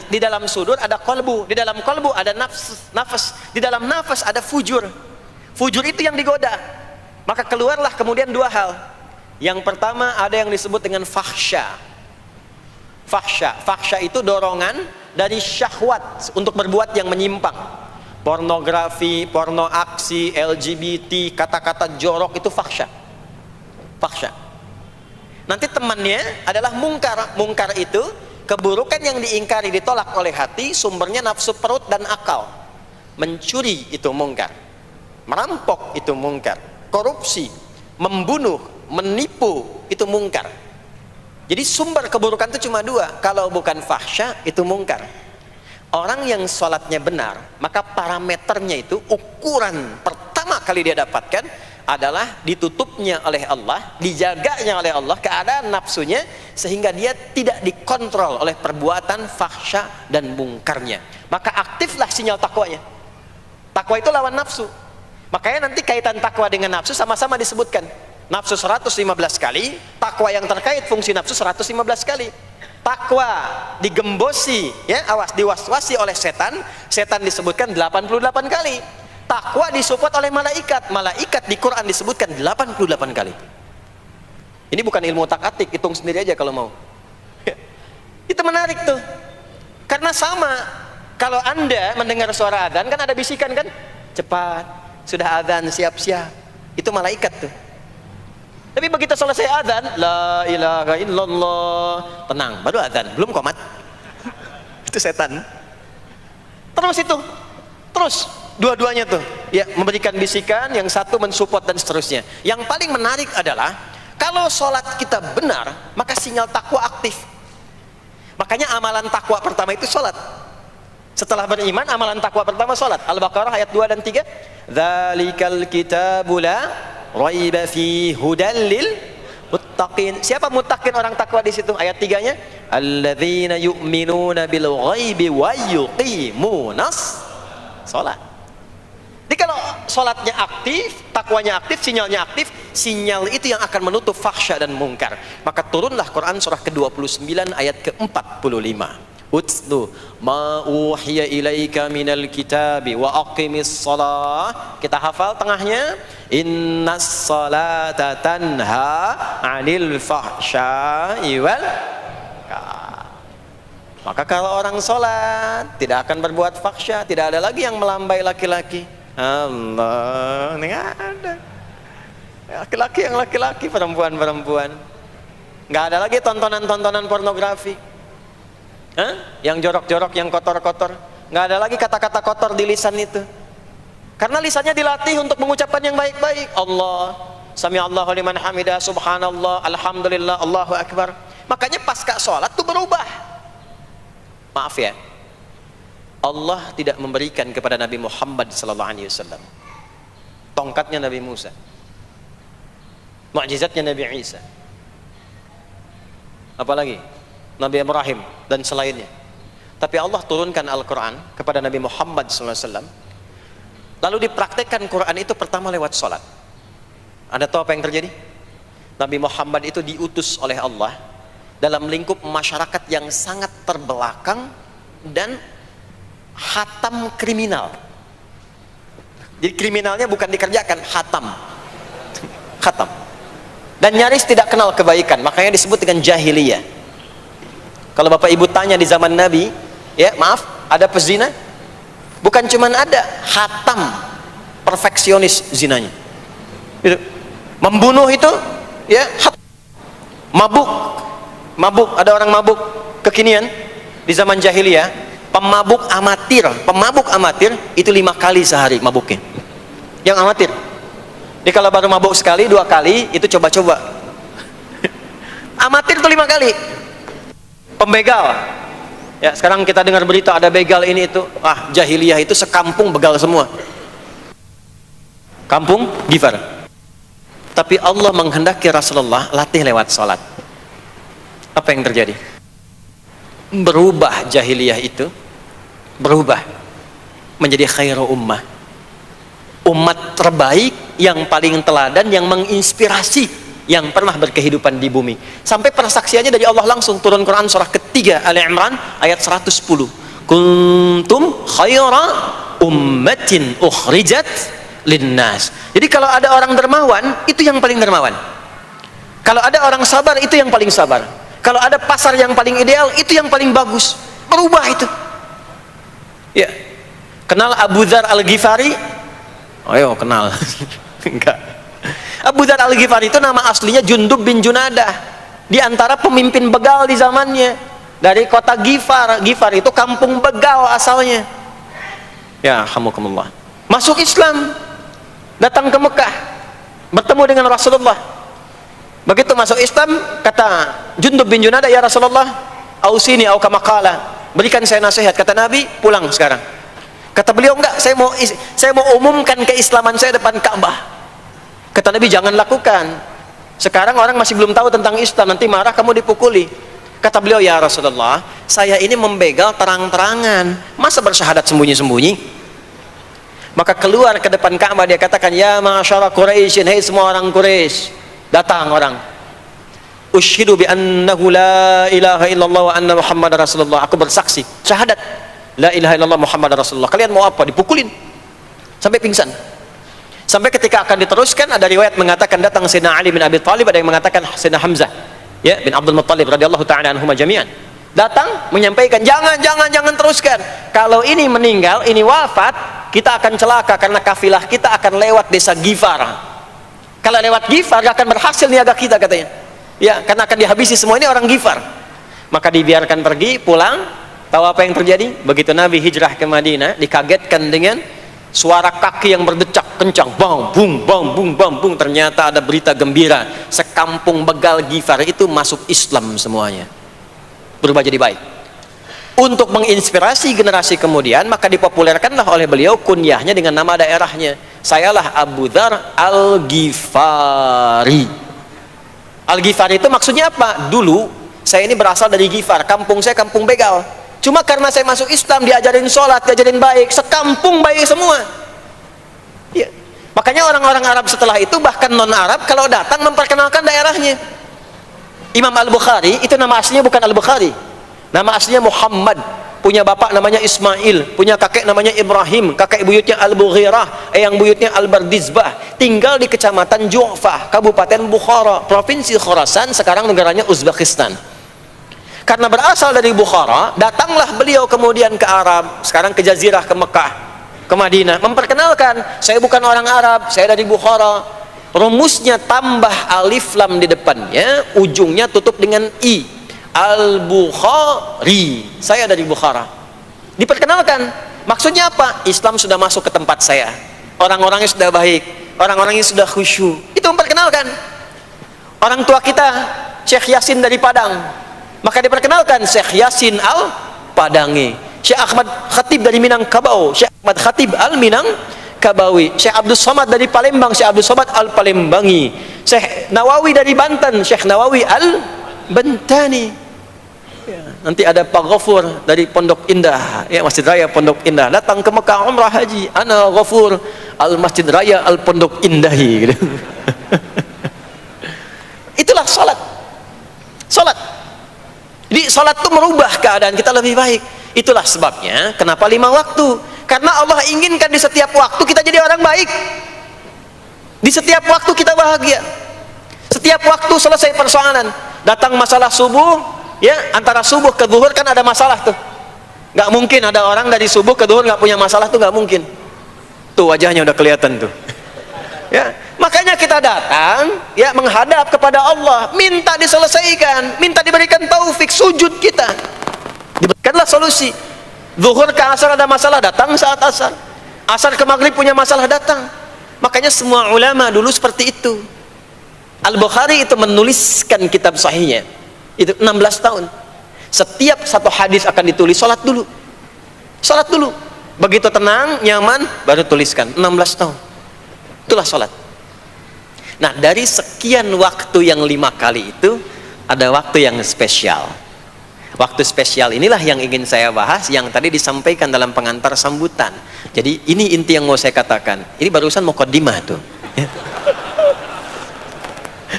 Di dalam sudur ada qalbu, di dalam qalbu ada nafas, di dalam nafas ada fujur. Fujur itu yang digoda. Maka keluarlah kemudian dua hal. Yang pertama ada yang disebut dengan fahsya. Fahsya itu dorongan dari syahwat untuk berbuat yang menyimpang. Pornografi, porno aksi, LGBT, kata-kata jorok itu fahsya. Nanti temannya adalah mungkar. Mungkar itu keburukan yang diingkari, ditolak oleh hati, sumbernya nafsu perut dan akal. Mencuri itu mungkar, merampok itu mungkar, korupsi, membunuh, menipu itu mungkar. Jadi sumber keburukan itu cuma dua. Kalau bukan fahsya itu mungkar. Orang yang sholatnya benar, maka parameternya itu, ukuran pertama kali dia dapatkan adalah ditutupnya oleh Allah, dijaganya oleh Allah keadaan nafsunya, sehingga dia tidak dikontrol oleh perbuatan fahsya dan mungkarnya. Maka aktiflah sinyal takwanya. Takwa itu lawan nafsu. Makanya nanti kaitan takwa dengan nafsu sama-sama disebutkan. Nafsu 115 kali, takwa yang terkait fungsi nafsu 115 kali. Takwa digembosi, ya, awas, diwaswasi oleh setan, setan disebutkan 88 kali. Takwa disupport oleh malaikat, malaikat di Quran disebutkan 88 kali. Ini bukan ilmu tak-atik, hitung sendiri aja kalau mau. Itu menarik tuh. Karena sama, kalau Anda mendengar suara adzan kan ada bisikan kan? Cepat, sudah adzan, siap-siap. Itu malaikat tuh. Tapi begitu selesai adzan, la ilaha illallah, tenang, baru adzan, belum qomat. Itu setan. Terus dua-duanya tuh, ya, memberikan bisikan, yang satu mensupport dan seterusnya. Yang paling menarik adalah kalau sholat kita benar, maka sinyal takwa aktif. Makanya amalan takwa pertama itu sholat. Setelah beriman, amalan takwa pertama sholat. Al-Baqarah ayat 2 dan 3. Dzalikal kitabu la raiba fi hudal lil muttaqin. Siapa muttaqin, orang takwa di situ? Ayat 3-nya, alladzina yu'minuna bil ghaibi wa yuqimunas sholat. Jadi kalau sholatnya aktif, takwanya aktif, sinyalnya aktif, sinyal itu yang akan menutup fahsya dan mungkar. Maka turunlah Quran surah ke-29 ayat ke-45. Utlu ma uhiya ilaika minal kitabi wa aqimis shalah. Kita hafal tengahnya, innas salata tanha 'anil fahsya'i wal munkar. Maka kalau orang sholat tidak akan berbuat fahsya, tidak ada lagi yang melambai laki-laki. Allah, ini ada laki-laki yang laki-laki, perempuan-perempuan. Nggak ada lagi tontonan-tontonan pornografi, yang jorok-jorok, yang kotor-kotor. Nggak ada lagi kata-kata kotor di lisan itu, karena lisannya dilatih untuk mengucapkan yang baik-baik. Allah, sami Allahu liman hamidah, subhanallah, alhamdulillah, Allahu akbar. Makanya pasca sholat tuh berubah. Maaf ya, Allah tidak memberikan kepada Nabi Muhammad SAW tongkatnya Nabi Musa, mukjizatnya Nabi Isa, apalagi Nabi Ibrahim dan selainnya. Tapi Allah turunkan Al-Quran kepada Nabi Muhammad SAW, lalu dipraktekkan Quran itu pertama lewat sholat. Anda tahu apa yang terjadi? Nabi Muhammad itu diutus oleh Allah dalam lingkup masyarakat yang sangat terbelakang dan hatam kriminal. Jadi kriminalnya bukan dikerjakan, hatam. Dan nyaris tidak kenal kebaikan, makanya disebut dengan jahiliyah. Kalau Bapak Ibu tanya di zaman Nabi, ya maaf, ada pezina? Bukan cuman ada, hatam, perfeksionis zinanya. Itu. Membunuh itu, ya, mabuk, ada orang mabuk kekinian di zaman jahiliyah. Pemabuk amatir itu 5 kali sehari mabuknya. Yang amatir. Jadi kalau baru mabuk sekali, 2 kali, itu coba-coba. Amatir itu 5 kali. Pembegal. Ya, sekarang kita dengar berita ada begal ini itu. Jahiliyah itu sekampung begal semua. Kampung Gifar. Tapi Allah menghendaki Rasulullah latih lewat salat. Apa yang terjadi? Berubah jahiliyah itu, berubah menjadi khairu ummah, umat terbaik yang paling teladan, yang menginspirasi, yang pernah berkehidupan di bumi. Sampai persaksiannya dari Allah langsung, turun Quran surah ketiga Ali Imran ayat 110. Kuntum khaira ummatin ukhrijat linnas. Jadi kalau ada orang dermawan, itu yang paling dermawan. Kalau ada orang sabar, itu yang paling sabar. Kalau ada pasar yang paling ideal, itu yang paling bagus. Berubah itu. Ya. Kenal Abu Dzar Al-Ghifari? Ayo kenal. Enggak. Abu Dzar Al-Ghifari itu nama aslinya Jundub bin Junadah. Di antara pemimpin begal di zamannya. Dari kota Ghifar. Ghifar itu kampung begal asalnya. Ya, alhamdulillah. Masuk Islam. Datang ke Mekah. Bertemu dengan Rasulullah. Begitu masuk Islam, kata Jundub bin Junadah, ya Rasulullah, ausini au kama qala, berikan saya nasihat. Kata Nabi, pulang sekarang. Kata beliau, enggak, saya mau umumkan keislaman saya depan Ka'bah. Kata Nabi, jangan lakukan. Sekarang orang masih belum tahu tentang Islam, nanti marah kamu dipukuli. Kata beliau, ya Rasulullah, saya ini membegal terang-terangan, masa bersyahadat sembunyi-sembunyi? Maka keluar ke depan Ka'bah, dia katakan, ya ma'asyara Quraisyin, hei semua orang Quraisy. Datang orang, ushidu bi annahu la ilaha illallah wa anna Muhammad Rasulullah. Aku bersaksi, syahadat la ilaha illallah Muhammad Rasulullah. Kalian mau apa? Dipukulin sampai pingsan. Sampai ketika akan diteruskan, ada riwayat mengatakan datang Sayyidina Ali bin Abi Thalib, ada yang mengatakan Sayyidina Hamzah ya bin Abdul Muttalib radhiyallahu ta'ala anhuma jami'an. Datang menyampaikan, jangan teruskan. Kalau ini meninggal, ini wafat, kita akan celaka karena kafilah kita akan lewat desa Ghifar. Kalau lewat Ghifar gak akan berhasil niaga kita, katanya. Ya, karena akan dihabisi semua ini orang Ghifar. Maka dibiarkan pergi, pulang. Tahu apa yang terjadi? Begitu Nabi hijrah ke Madinah, dikagetkan dengan suara kaki yang berdecak kencang, bang bung bang bung bang bung. Ternyata ada berita gembira, sekampung begal Ghifar itu masuk Islam semuanya, berubah jadi baik. Untuk menginspirasi generasi kemudian, maka dipopulerkanlah oleh beliau kunyahnya dengan nama daerahnya. Sayalah Abu Dzar Al-Ghifari. Al-Ghifari itu maksudnya apa? Dulu saya ini berasal dari Ghifar, kampung saya kampung begal. Cuma karena saya masuk Islam, diajarin sholat, diajarin baik, sekampung baik semua. Ya. Makanya orang-orang Arab setelah itu, bahkan non-Arab, kalau datang memperkenalkan daerahnya. Imam Al-Bukhari, itu nama aslinya bukan Al-Bukhari. Nama aslinya Muhammad, punya bapak namanya Ismail, punya kakek namanya Ibrahim, kakek buyutnya Al-Bughirah, yang buyutnya Al-Bardizbah, tinggal di kecamatan Ju'fah, Kabupaten Bukhara, Provinsi Khorasan, sekarang negaranya Uzbekistan. Karena berasal dari Bukhara, datanglah beliau kemudian ke Arab, sekarang ke Jazirah, ke Mekah, ke Madinah, memperkenalkan, saya bukan orang Arab, saya dari Bukhara. Rumusnya tambah alif lam di depannya, ujungnya tutup dengan i. Al-Bukhari, saya dari Bukhara. Diperkenalkan, maksudnya apa? Islam sudah masuk ke tempat saya, orang-orangnya sudah baik, orang-orangnya sudah khusyuk. Itu memperkenalkan. Orang tua kita Syekh Yasin dari Padang, maka diperkenalkan Syekh Yasin Al-Padangi. Syekh Ahmad Khatib dari Minangkabau, Syekh Ahmad Khatib Al-Minangkabawi. Syekh Abdul Somad dari Palembang, Syekh Abdul Somad Al-Palembangi. Syekh Nawawi dari Banten, Syekh Nawawi Al-Bantani. Ya, nanti ada Pak Ghafur dari Pondok Indah, ya, Masjid Raya Pondok Indah, datang ke Mekah umrah haji, ana Ghafur al Masjid Raya al Pondok Indahi gitu. Itulah salat. Jadi salat itu merubah keadaan kita lebih baik. Itulah sebabnya kenapa 5 waktu, karena Allah inginkan di setiap waktu kita jadi orang baik, di setiap waktu kita bahagia, setiap waktu selesai persoalan. Datang masalah subuh, ya, antara subuh ke zuhur kan ada masalah tuh. Nggak mungkin ada orang dari subuh ke zuhur nggak punya masalah tuh, nggak mungkin. Tuh wajahnya udah kelihatan tuh. Ya, makanya kita datang, ya, menghadap kepada Allah, minta diselesaikan, minta diberikan taufik, sujud kita, diberikanlah solusi. Zuhur ke asar ada masalah, datang saat asar. Asar ke maghrib punya masalah, datang. Makanya semua ulama dulu seperti itu. Al-Bukhari itu menuliskan kitab sahihnya itu 16 tahun. Setiap satu hadis akan ditulis, salat dulu. Salat dulu. Begitu tenang, nyaman, baru tuliskan. 16 tahun. Itulah salat. Nah, dari sekian waktu yang 5 kali itu, ada waktu yang spesial. Waktu spesial inilah yang ingin saya bahas, yang tadi disampaikan dalam pengantar sambutan. Jadi ini inti yang mau saya katakan. Ini barusan muqaddimah tuh.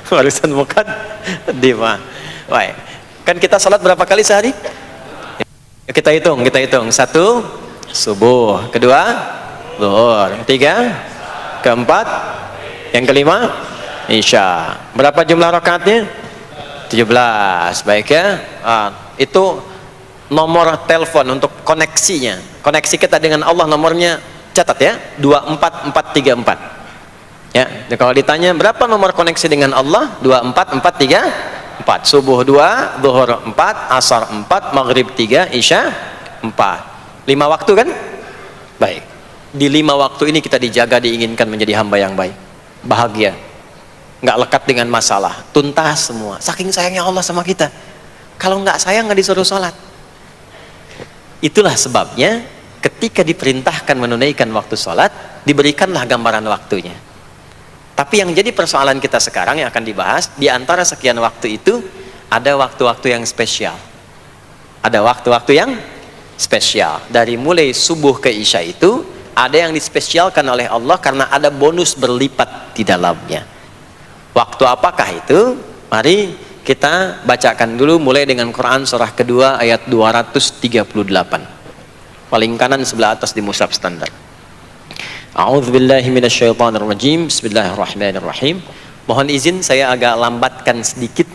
Barusan muqaddimah. Baik. Kan kita salat berapa kali sehari? Kita hitung. 1, subuh. 2, zuhur. 3, keempat, yang kelima, isya. Berapa jumlah rakaatnya? 17. Baik ya. Itu nomor telepon untuk koneksinya. Koneksi kita dengan Allah nomornya catat ya, 24434. Ya, kalau ditanya berapa nomor koneksi dengan Allah? 24434. Subuh 2, zuhur 4, asar 4, maghrib 3, isya 4. 5 waktu kan? Baik. Di 5 waktu ini kita dijaga, diinginkan menjadi hamba yang baik, bahagia, nggak lekat dengan masalah, tuntas semua. Saking sayangnya Allah sama kita. Kalau nggak sayang nggak disuruh sholat. Itulah sebabnya ketika diperintahkan menunaikan waktu sholat, diberikanlah gambaran waktunya. Tapi yang jadi persoalan kita sekarang yang akan dibahas, di antara sekian waktu itu ada waktu-waktu yang spesial. Ada waktu-waktu yang spesial. Dari mulai subuh ke isya itu ada yang dispesialkan oleh Allah karena ada bonus berlipat di dalamnya. Waktu apakah itu? Mari kita bacakan dulu mulai dengan Quran surah kedua ayat 238. Paling kanan sebelah atas di mushaf standar. A'udzubillahi minasyaitonirrajim. Bismillahirrahmanirrahim. Mohon izin saya agak lambatkan sedikit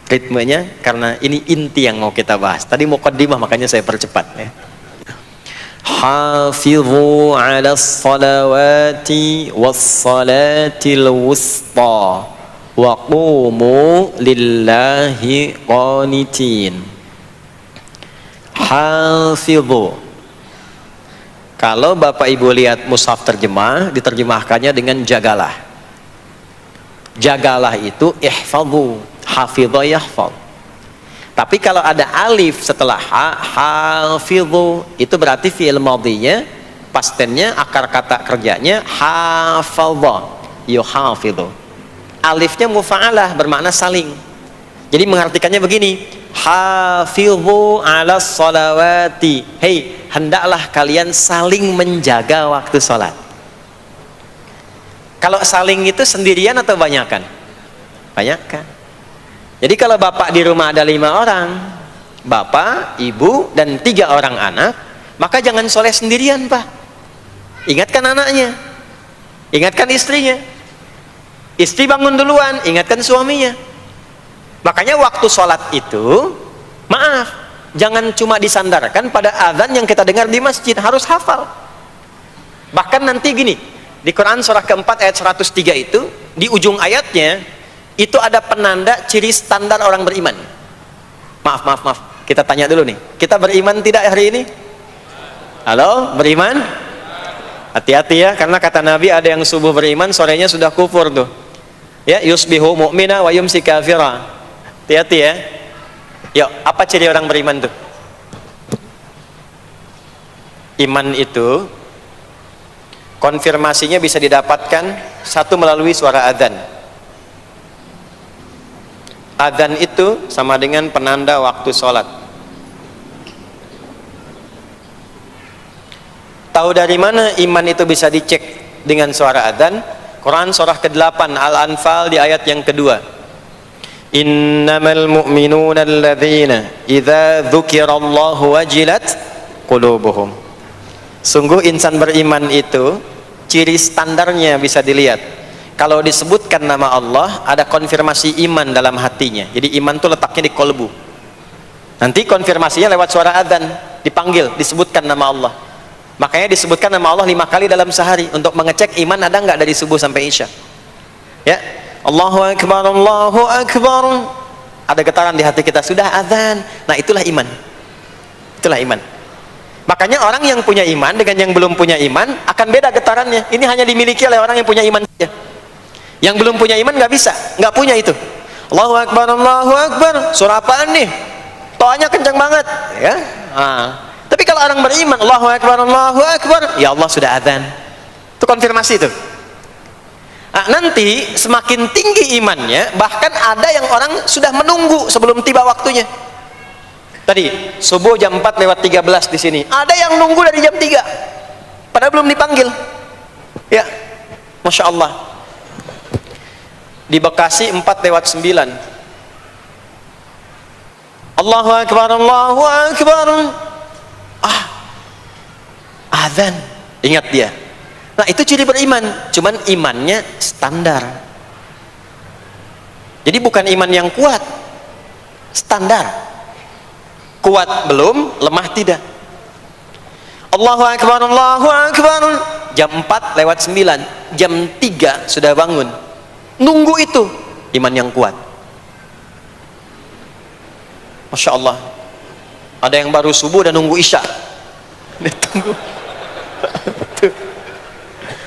ritmenya karena ini inti yang mau kita bahas. Tadi muqaddimah makanya saya percepat ya. Hafizu 'alas salawati was salatil wusta wa qumu lillahi qanitin. Hafidhu. Kalau Bapak Ibu lihat mushaf terjemah, diterjemahkannya dengan jagalah. Jagalah itu ihfadhu, hafidha yahfadh. Tapi kalau ada alif setelah hafidhu, itu berarti fi'il madhinya, past tense-nya, akar kata kerjanya hafadha, yuhafidhu. Alifnya mufa'alah, bermakna saling. Jadi mengartikannya begini, hafidhu 'alas salawati. Hei, hendaklah kalian saling menjaga waktu sholat. Kalau saling itu sendirian atau banyakan? Banyakan. Jadi kalau bapak di rumah ada 5 orang, bapak, ibu, dan 3 orang anak, maka jangan sholat sendirian, Pak. Ingatkan anaknya, ingatkan istrinya. Istri bangun duluan, ingatkan suaminya. Makanya waktu sholat itu, maaf, jangan cuma disandarkan pada azan yang kita dengar di masjid, harus hafal. Bahkan nanti gini, di Quran surah keempat ayat 103 itu, di ujung ayatnya, itu ada penanda ciri standar orang beriman. Maaf, kita tanya dulu nih, kita beriman tidak hari ini? Halo, beriman? Hati-hati ya, karena kata Nabi ada yang subuh beriman, sorenya sudah kufur tuh. Ya, yusbihu mu'mina wa yumsi kafira. Hati-hati ya. Yuk, apa ciri orang beriman tuh? Iman itu konfirmasinya bisa didapatkan satu melalui suara adzan. Adzan itu sama dengan penanda waktu sholat. Tahu dari mana iman itu bisa dicek dengan suara adzan? Quran surah ke-8 Al-Anfal di ayat yang kedua. Innamal mu'minuna alladzina idza dzukirallahu wajilat qulubuhum. Sungguh insan beriman itu ciri standarnya bisa dilihat. Kalau disebutkan nama Allah, ada konfirmasi iman dalam hatinya. Jadi iman itu letaknya di kolbu. Nanti konfirmasinya lewat suara adzan, dipanggil, disebutkan nama Allah. Makanya disebutkan nama Allah 5 kali dalam sehari untuk mengecek iman ada nggak dari subuh sampai isya. Ya, Allahu Akbar, Allahu Akbar. Ada getaran di hati kita, sudah adzan. Nah, itulah iman. Itulah iman. Makanya orang yang punya iman dengan yang belum punya iman akan beda getarannya. Ini hanya dimiliki oleh orang yang punya iman saja. Yang belum punya iman nggak bisa, nggak punya itu. Allahu Akbar, Allahu Akbar. Surah apaan nih? Toanya kencang banget, ya. Tapi kalau orang beriman, Allahu Akbar, Allahu Akbar, ya Allah sudah adzan. Itu konfirmasi itu. Nanti semakin tinggi imannya, bahkan ada yang orang sudah menunggu sebelum tiba waktunya. Tadi subuh jam 4:13 di sini. Ada yang nunggu dari jam 3, padahal belum dipanggil. Ya, masya Allah. Di Bekasi 4:09. Allahu Akbar, Allahu Akbar. Azan. Ingat dia. Nah, itu ciri beriman. Cuman imannya standar. Jadi bukan iman yang kuat. Standar. Kuat belum, lemah tidak. Allahu Akbar, Allahu Akbar. Jam 4:09. Jam 3 sudah bangun. Nunggu itu iman yang kuat. Masya Allah. Ada yang baru subuh dan nunggu isya. Tunggu.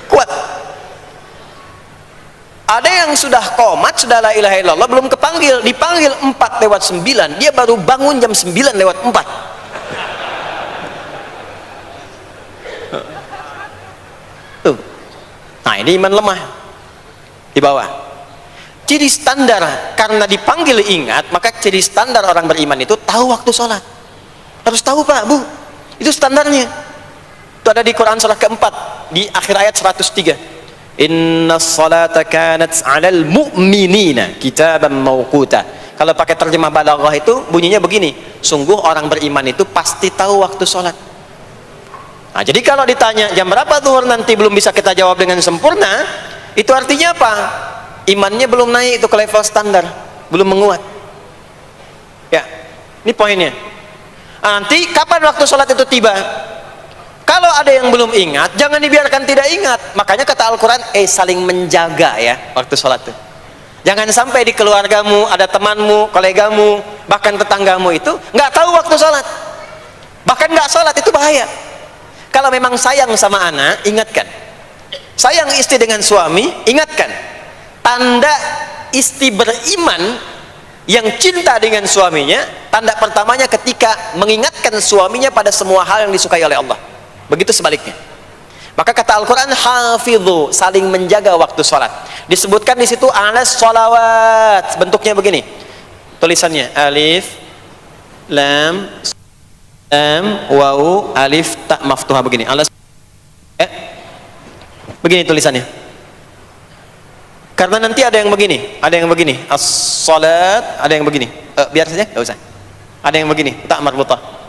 Kuat. Ada yang sudah qomat, sudah la ilaha illallah, belum kepanggil, dipanggil 4:09, dia baru bangun jam 9:04. Tuh. Nah, ini iman lemah di bawah. Ciri standar, karena dipanggil ingat, maka ciri standar orang beriman itu tahu waktu sholat. Harus tahu Pak, Bu. Itu standarnya. Itu ada di Quran surah keempat, di akhir ayat 103. Inna salata kanat 'alal mu'minina kitaban mawquta. Kalau pakai terjemah balaghah itu bunyinya begini, sungguh orang beriman itu pasti tahu waktu sholat. Nah, jadi kalau ditanya jam berapa zuhur nanti belum bisa kita jawab dengan sempurna, itu artinya apa? Imannya belum naik itu ke level standar, belum menguat. Ya, ini poinnya. Nanti kapan waktu sholat itu tiba? Kalau ada yang belum ingat, jangan dibiarkan tidak ingat. Makanya kata Al-Quran, saling menjaga ya waktu sholat itu. Jangan sampai di keluargamu, ada temanmu, kolegamu, bahkan tetanggamu itu nggak tahu waktu sholat. Bahkan nggak sholat, itu bahaya. Kalau memang sayang sama anak, ingatkan. Sayang istri dengan suami, ingatkan. Tanda istri beriman yang cinta dengan suaminya, tanda pertamanya ketika mengingatkan suaminya pada semua hal yang disukai oleh Allah. Begitu sebaliknya. Maka kata Al-Quran, hafidhu, saling menjaga waktu sholat. Disebutkan di situ alas sholawat, bentuknya begini. Tulisannya alif, lam, waw, alif, ta maftuha begini. Alas, begini tulisannya. Karena nanti ada yang begini, as-sholat, ada yang begini. Biar saja, nggak usah. Ada yang begini, ta marbutah.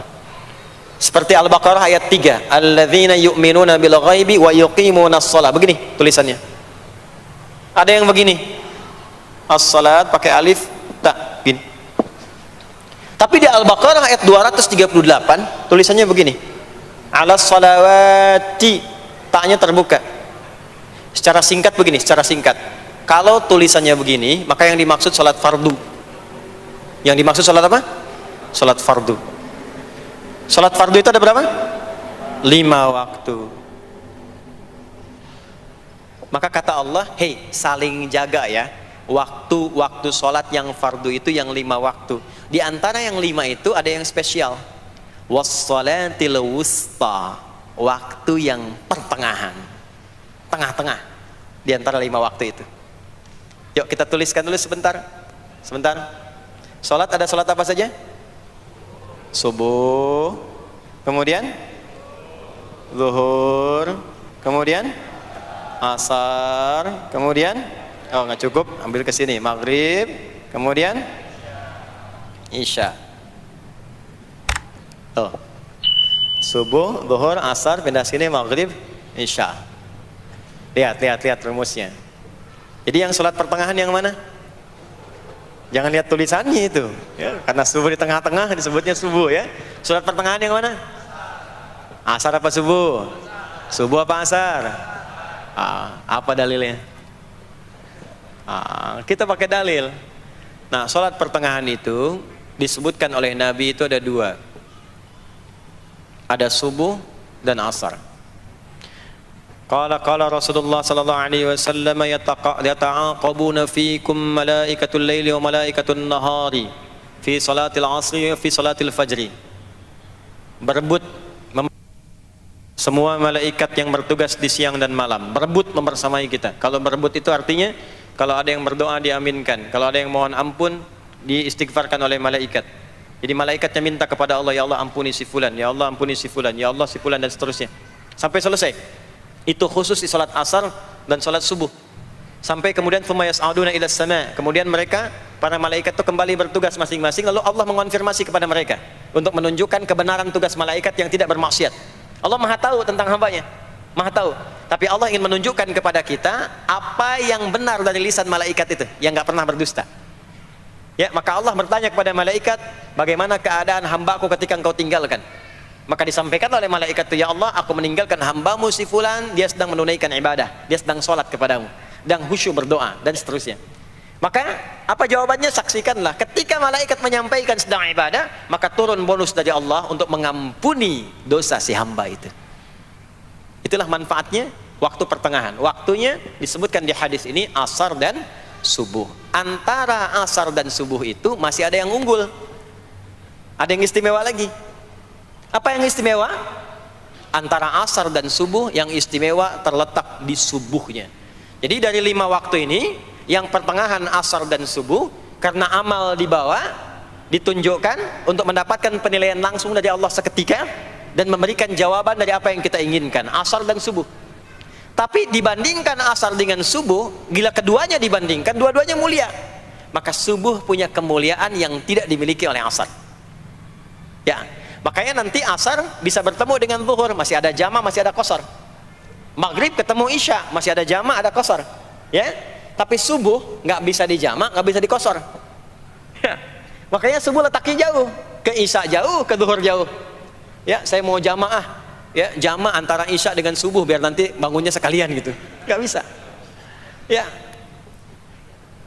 Seperti Al-Baqarah ayat 3, alladzina yu'minuna bil ghaibi wa yuqimunas shalah. Begini tulisannya. Ada yang begini, as-salat pakai alif, ta, gini. Tapi di Al-Baqarah ayat 238 tulisannya begini, alas salawati, taknya terbuka. Secara singkat begini, secara singkat. Kalau tulisannya begini, maka yang dimaksud salat fardu. Yang dimaksud salat apa? Salat fardu. Salat fardu itu ada berapa? 5 waktu. Maka kata Allah, hei, saling jaga ya. Waktu salat yang fardu itu yang 5 waktu. Di antara yang 5 itu ada yang spesial. Was-shalatil wusta. Waktu yang pertengahan. Tengah-tengah. Di antara 5 waktu itu. Yuk kita tuliskan dulu sebentar. Sebentar. Salat ada salat apa saja? Subuh, kemudian zuhur, kemudian asar, kemudian nggak cukup, ambil ke sini, maghrib, kemudian isya. Subuh, zuhur, asar, pindah sini, maghrib, isya. Lihat rumusnya. Jadi yang sholat pertengahan yang mana? Jangan lihat tulisannya itu, ya, karena subuh di tengah-tengah disebutnya subuh ya. Sholat pertengahan yang mana? Asar apa subuh? Subuh apa asar? Apa dalilnya? Kita pakai dalil. Nah, sholat pertengahan itu disebutkan oleh Nabi itu ada 2. ada subuh dan asar. Qala Rasulullah sallallahu alaihi wasallam yata'aqabuna fiikum malaikatul laili wa malaikatul nahari fi salatil asri wa fi salatil fajri. Berebut semua malaikat yang bertugas di siang dan malam, berebut membersamai kita. Kalau berebut itu artinya kalau ada yang berdoa diaminkan, kalau ada yang mohon ampun diistighfarkan oleh malaikat. Jadi malaikatnya minta kepada Allah, ya Allah ampuni si fulan, ya Allah ampuni si fulan, ya Allah si fulan, dan seterusnya sampai selesai. Itu khusus di salat asar dan salat subuh. Sampai kemudian thumma yas'aduna ila sama, kemudian mereka para malaikat itu kembali bertugas masing-masing, lalu Allah mengonfirmasi kepada mereka untuk menunjukkan kebenaran tugas malaikat yang tidak bermaksiat. Allah Maha tahu tentang hambanya, Maha tahu. Tapi Allah ingin menunjukkan kepada kita apa yang benar dari lisan malaikat itu, yang nggak pernah berdusta. Ya, maka Allah bertanya kepada malaikat, bagaimana keadaan hambaku ketika engkau tinggalkan? Maka disampaikan oleh malaikat itu, ya Allah, aku meninggalkan hambamu si fulan, dia sedang menunaikan ibadah, dia sedang sholat kepadamu, dan khusyuk berdoa, dan seterusnya. Maka apa jawabannya? Saksikanlah, ketika malaikat menyampaikan sedang ibadah, maka turun bonus dari Allah untuk mengampuni dosa si hamba itu. Itulah manfaatnya waktu pertengahan. Waktunya disebutkan di hadis ini asar dan subuh. Antara asar dan subuh itu masih ada yang unggul, ada yang istimewa lagi. Apa yang istimewa? Antara asar dan subuh yang istimewa terletak di subuhnya. Jadi dari 5 waktu ini, yang pertengahan asar dan subuh, karena amal di bawah ditunjukkan untuk mendapatkan penilaian langsung dari Allah seketika dan memberikan jawaban dari apa yang kita inginkan, asar dan subuh. Tapi dibandingkan asar dengan subuh, bila keduanya dibandingkan, dua-duanya mulia. Maka subuh punya kemuliaan yang tidak dimiliki oleh asar. Ya, makanya nanti asar bisa bertemu dengan zuhur, masih ada jama, masih ada qasar. Maghrib ketemu isya, masih ada jama, ada qasar. Ya, tapi subuh nggak bisa dijama, nggak bisa dikosor. Ya. Makanya subuh letaknya jauh, ke isya jauh, ke zuhur jauh. Ya, saya mau jamaah, ya jama antara isya dengan subuh biar nanti bangunnya sekalian gitu, nggak bisa. Ya,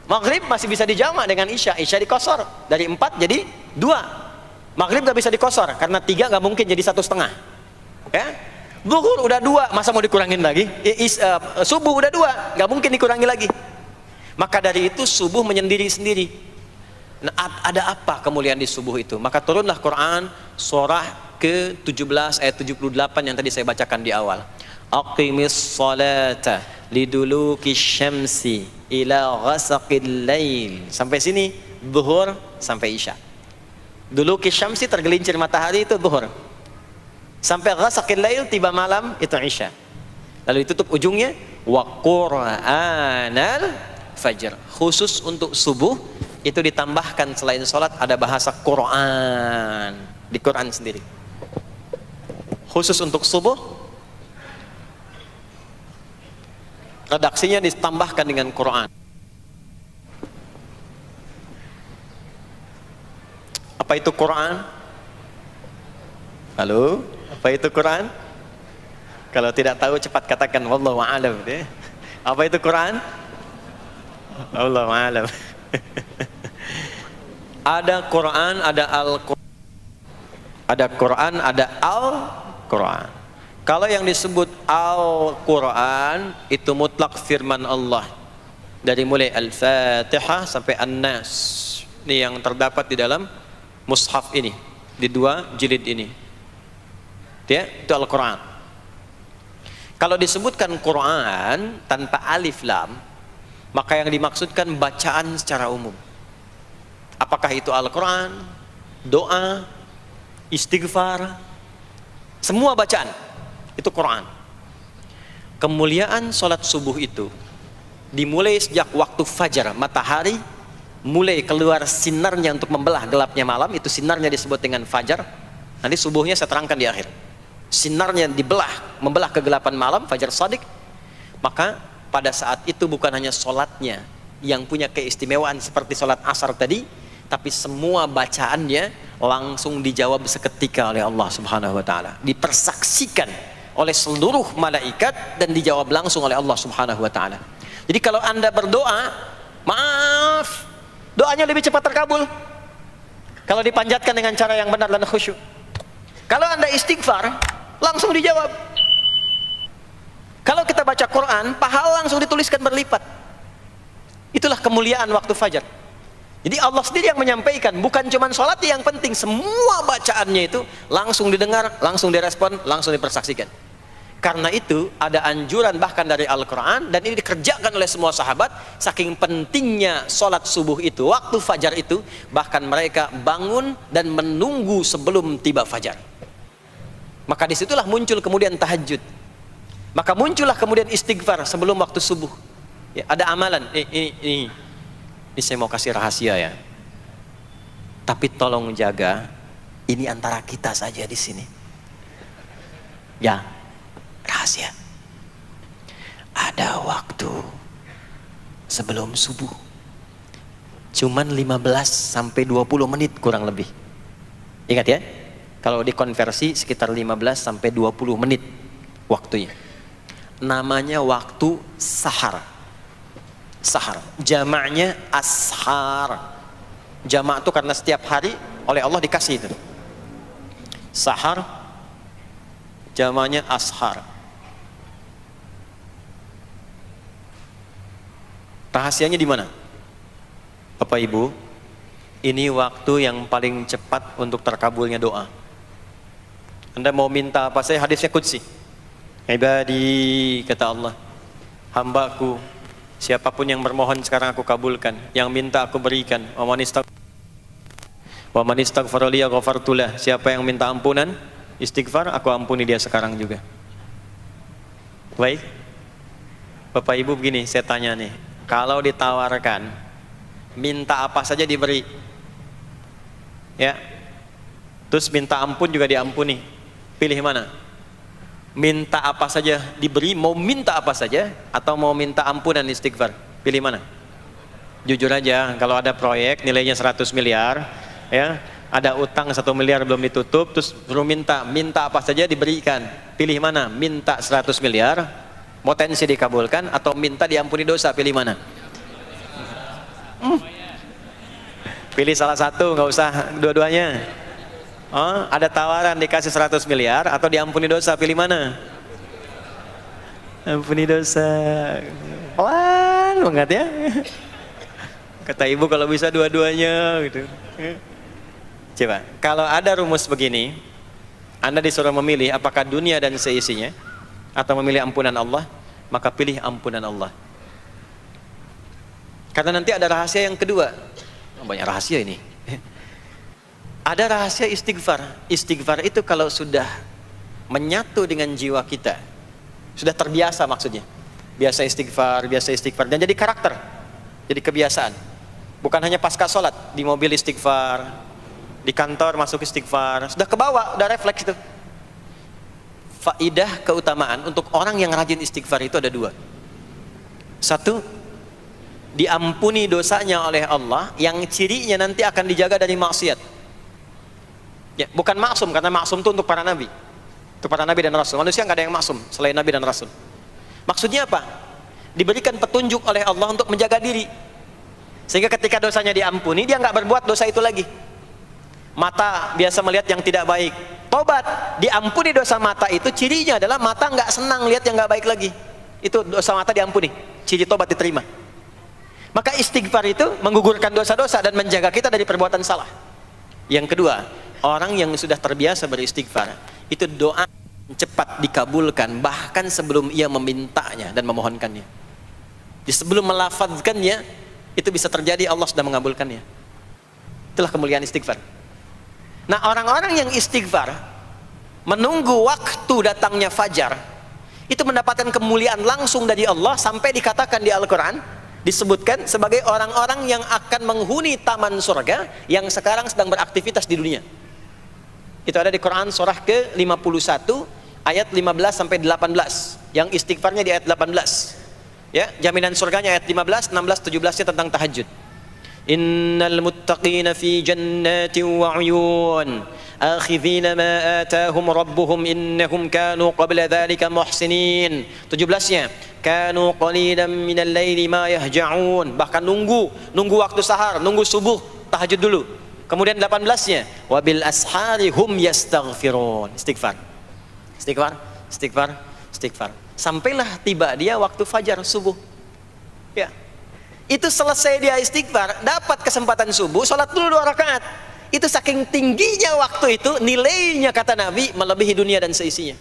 maghrib masih bisa dijama dengan isya, isya dikosor dari 4 jadi 2. Maghrib nggak bisa dikosor karena 3 nggak mungkin jadi 1,5. Ya, zuhur udah 2, masa mau dikurangin lagi? Subuh udah 2, nggak mungkin dikurangi lagi. Maka dari itu subuh menyendiri-sendiri. Nah, ada apa kemuliaan di subuh itu? Maka turunlah Quran surah ke-17 ayat 78 yang tadi saya bacakan di awal. Aqimis salata liduluki syamsi ila ghasaqil lail. Sampai sini zuhur sampai isya. Duluki syamsi tergelincir matahari itu zuhur. Sampai ghasaqil lail tiba malam itu isya. Lalu ditutup ujungnya wa qur'anal fajr. Khusus untuk subuh itu ditambahkan selain sholat ada bahasa Quran di Quran sendiri. Khusus untuk subuh redaksinya ditambahkan dengan Quran. Apa itu Quran? Halo, apa itu Quran? Kalau tidak tahu cepat katakan wallahu a'lam. Apa itu Quran? Allahu a'lam. Ada Quran, ada Al-Quran. Ada Quran, ada Al-Quran. Kalau yang disebut Al-Quran itu mutlak firman Allah. Dari mulai Al-Fatihah sampai An-Nas. Ini yang terdapat di dalam mushaf ini, di 2 jilid ini. Ya, itu Al-Quran. Kalau disebutkan Quran tanpa alif lam, maka yang dimaksudkan bacaan secara umum. Apakah itu Al-Quran, doa, istighfar, semua bacaan itu Quran. Kemuliaan sholat subuh itu dimulai sejak waktu fajar, matahari mulai keluar sinarnya untuk membelah gelapnya malam, itu sinarnya disebut dengan fajar. Nanti subuhnya saya terangkan di akhir. Sinarnya dibelah, membelah kegelapan malam, fajar shadiq. Maka pada saat itu bukan hanya sholatnya yang punya keistimewaan seperti sholat asar tadi, tapi semua bacaannya langsung dijawab seketika oleh Allah Subhanahu wa Ta'ala, dipersaksikan oleh seluruh malaikat dan dijawab langsung oleh Allah Subhanahu wa Ta'ala. Jadi kalau Anda berdoa, maaf, doanya lebih cepat terkabul kalau dipanjatkan dengan cara yang benar dan khusyuk. Kalau Anda istighfar, langsung dijawab. Kalau kita baca Quran, pahala langsung dituliskan berlipat. Itulah kemuliaan waktu fajar. Jadi Allah sendiri yang menyampaikan, bukan cuma sholat yang penting, semua bacaannya itu langsung didengar, langsung direspon, langsung dipersaksikan. Karena itu ada anjuran bahkan dari Al-Quran, dan ini dikerjakan oleh semua sahabat, saking pentingnya sholat subuh itu, waktu fajar itu, bahkan mereka bangun dan menunggu sebelum tiba fajar. Maka disitulah muncul kemudian tahajud. Maka muncullah kemudian istighfar sebelum waktu subuh. Ya, ada amalan. Ini saya mau kasih rahasia ya. Tapi tolong jaga, ini antara kita saja di sini. Ya, rahasia. Ada waktu sebelum subuh. Cuman 15 sampai 20 menit kurang lebih. Ingat ya, kalau dikonversi sekitar 15 sampai 20 menit waktunya. Namanya waktu sahar. Sahar, jamaknya ashar. Jamak itu karena setiap hari oleh Allah dikasih itu. Sahar, jamaknya ashar. Rahasianya di mana? Bapak Ibu, ini waktu yang paling cepat untuk terkabulnya doa. Anda mau minta apa saja, hadisnya qudsi. Ibadi, kata Allah, hambaku, siapapun yang bermohon sekarang aku kabulkan, yang minta aku berikan. Wa man istaghfara li ghafartu lah. Siapa yang minta ampunan, istighfar, aku ampuni dia sekarang juga. Baik, Bapak Ibu, begini saya tanya nih, kalau ditawarkan minta apa saja diberi, ya, terus minta ampun juga diampuni, pilih mana? Minta apa saja diberi, mau minta apa saja, atau mau minta ampunan istighfar, pilih mana? Jujur aja, kalau ada proyek nilainya 100 miliar, ya, ada utang 1 miliar belum ditutup, terus belum minta apa saja diberikan, pilih mana? Minta 100 miliar potensi dikabulkan, atau minta diampuni dosa, pilih mana? Pilih salah satu, nggak usah dua-duanya. Oh, ada tawaran dikasih 100 miliar atau diampuni dosa, pilih mana? Ampuni dosa. Pelan banget ya. Kata ibu kalau bisa dua-duanya gitu. Coba, kalau ada rumus begini, Anda disuruh memilih apakah dunia dan seisinya atau memilih ampunan Allah, maka pilih ampunan Allah. Karena nanti ada rahasia yang kedua. Banyak rahasia ini. Ada rahasia istighfar. Istighfar itu kalau sudah menyatu dengan jiwa kita, sudah terbiasa, maksudnya biasa istighfar, dan jadi karakter, jadi kebiasaan. Bukan hanya pasca sholat, di mobil istighfar, di kantor masuk istighfar, sudah kebawa, udah refleks itu. Faidah keutamaan untuk orang yang rajin istighfar itu ada dua. Satu, diampuni dosanya oleh Allah, yang cirinya nanti akan dijaga dari maksiat. Ya, bukan maksum, karena maksum itu untuk para nabi, untuk para nabi dan rasul. Manusia nggak ada yang maksum selain nabi dan rasul. Maksudnya apa? Diberikan petunjuk oleh Allah untuk menjaga diri, sehingga ketika dosanya diampuni, dia nggak berbuat dosa itu lagi. Mata biasa melihat yang tidak baik, tobat, diampuni dosa mata itu, cirinya adalah mata nggak senang lihat yang nggak baik lagi. Itu dosa mata diampuni, ciri tobat diterima. Maka istighfar itu menggugurkan dosa-dosa dan menjaga kita dari perbuatan salah. Yang kedua, orang yang sudah terbiasa beristighfar, itu doa cepat dikabulkan, bahkan sebelum ia memintanya dan memohonkannya. Jadi sebelum melafazkannya, itu bisa terjadi Allah sudah mengabulkannya. Itulah kemuliaan istighfar. Nah, orang-orang yang istighfar menunggu waktu datangnya fajar, itu mendapatkan kemuliaan langsung dari Allah, sampai dikatakan di Al-Quran, disebutkan sebagai orang-orang yang akan menghuni taman surga yang sekarang sedang beraktivitas di dunia. Itu ada di Quran surah ke-51 ayat 15 sampai 18. Yang istighfarnya di ayat 18. Ya, jaminan surganya ayat 15, 16, 17-nya tentang tahajud. Innal muttaqina fi jannatin wa 'uyun akhidhina ma atahum rabbuhum innahum kanu qabla dhalika muhsinin. 17-nya kanu qalilan minal laili ma yahja'un. Bahkan nunggu waktu sahar, nunggu subuh, tahajud dulu. Kemudian 18-nya, wabil ashari hum yastaghfirun. Istighfar. Istighfar, istighfar, istighfar. Sampailah tiba dia waktu fajar subuh. Ya. Itu selesai dia istighfar, dapat kesempatan subuh, sholat dulu 2 rakaat. Itu saking tingginya waktu itu, nilainya kata Nabi melebihi dunia dan seisinya.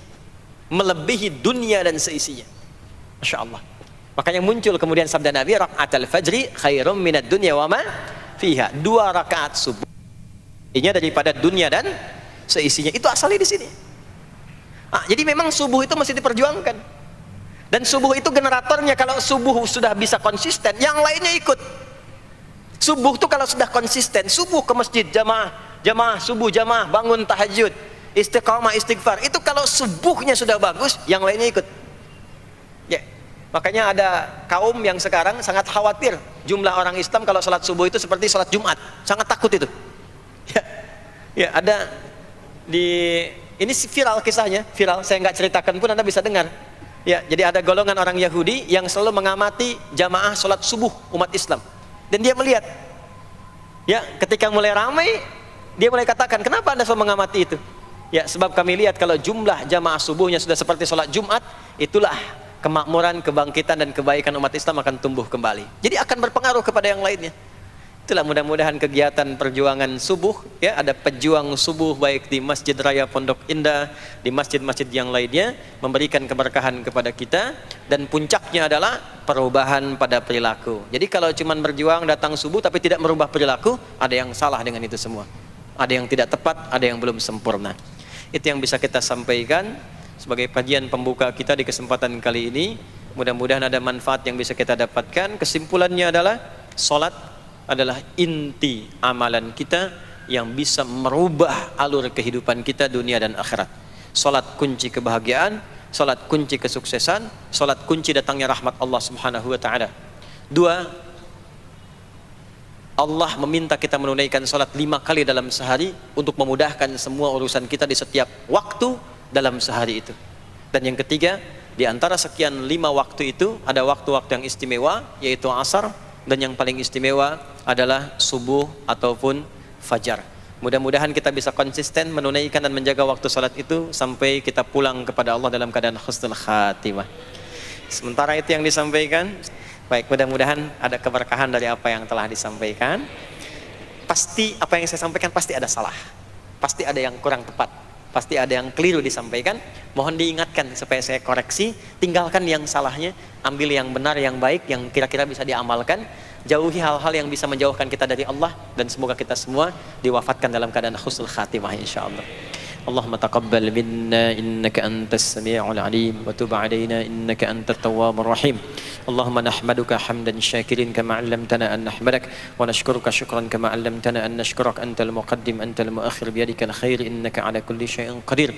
Melebihi dunia dan seisinya. Masya Allah. Makanya muncul kemudian sabda Nabi, raka'atul fajri khairum minad dunya wa ma fiha. 2 rakaat subuh ini daripada dunia dan seisinya. Itu asalnya di sini. Jadi memang subuh itu mesti diperjuangkan. Dan subuh itu generatornya, kalau subuh sudah bisa konsisten, yang lainnya ikut. Subuh itu kalau sudah konsisten, subuh ke masjid jamaah, subuh jamaah, bangun tahajud, istiqamah, istighfar. Itu kalau subuhnya sudah bagus, yang lainnya ikut. Ya. Makanya ada kaum yang sekarang sangat khawatir jumlah orang Islam kalau sholat subuh itu seperti sholat Jumat, sangat takut itu. Ya, ada ini viral kisahnya, viral. Saya nggak ceritakan pun Anda bisa dengar. Ya, jadi ada golongan orang Yahudi yang selalu mengamati jamaah sholat subuh umat Islam, dan dia melihat, ya, ketika mulai ramai, dia mulai katakan, kenapa Anda selalu mengamati itu? Ya, sebab kami lihat kalau jumlah jamaah subuhnya sudah seperti sholat Jumat, itulah kemakmuran, kebangkitan dan kebaikan umat Islam akan tumbuh kembali. Jadi akan berpengaruh kepada yang lainnya. Itulah mudah-mudahan kegiatan perjuangan subuh, ya, ada pejuang subuh baik di Masjid Raya Pondok Indah, di masjid-masjid yang lainnya, memberikan keberkahan kepada kita, dan puncaknya adalah perubahan pada perilaku. Jadi kalau cuman berjuang datang subuh tapi tidak merubah perilaku, ada yang salah dengan itu semua. Ada yang tidak tepat, ada yang belum sempurna. Itu yang bisa kita sampaikan sebagai kajian pembuka kita di kesempatan kali ini. Mudah-mudahan ada manfaat yang bisa kita dapatkan. Kesimpulannya adalah salat adalah inti amalan kita yang bisa merubah alur kehidupan kita dunia dan akhirat. Salat kunci kebahagiaan, salat kunci kesuksesan, salat kunci datangnya rahmat Allah Subhanahu wa taala. 2, Allah meminta kita menunaikan salat 5 kali dalam sehari untuk memudahkan semua urusan kita di setiap waktu dalam sehari itu. Dan yang ketiga, di antara sekian 5 waktu itu ada waktu-waktu yang istimewa, yaitu asar, dan yang paling istimewa adalah subuh ataupun fajar. Mudah-mudahan kita bisa konsisten menunaikan dan menjaga waktu salat itu sampai kita pulang kepada Allah dalam keadaan husnul khatimah. Sementara itu yang disampaikan. Baik, mudah-mudahan ada keberkahan dari apa yang telah disampaikan. Pasti apa yang saya sampaikan pasti ada salah, pasti ada yang kurang tepat, pasti ada yang keliru disampaikan. Mohon diingatkan supaya saya koreksi, tinggalkan yang salahnya, ambil yang benar, yang baik, yang kira-kira bisa diamalkan. Jauhi hal-hal yang bisa menjauhkan kita dari Allah, dan semoga kita semua diwafatkan dalam keadaan husnul khatimah insyaallah. اللهم تقبل منا إنك أنت السميع العليم وتب علينا إنك أنت التواب الرحيم. اللهم نحمدك حمدا شاكرين كما علمتنا أن نحمدك، ونشكرك شكرا كما علمتنا أن نشكرك. أنت المقدم أنت المؤخر بيدك الخير إنك على كل شيء قدير.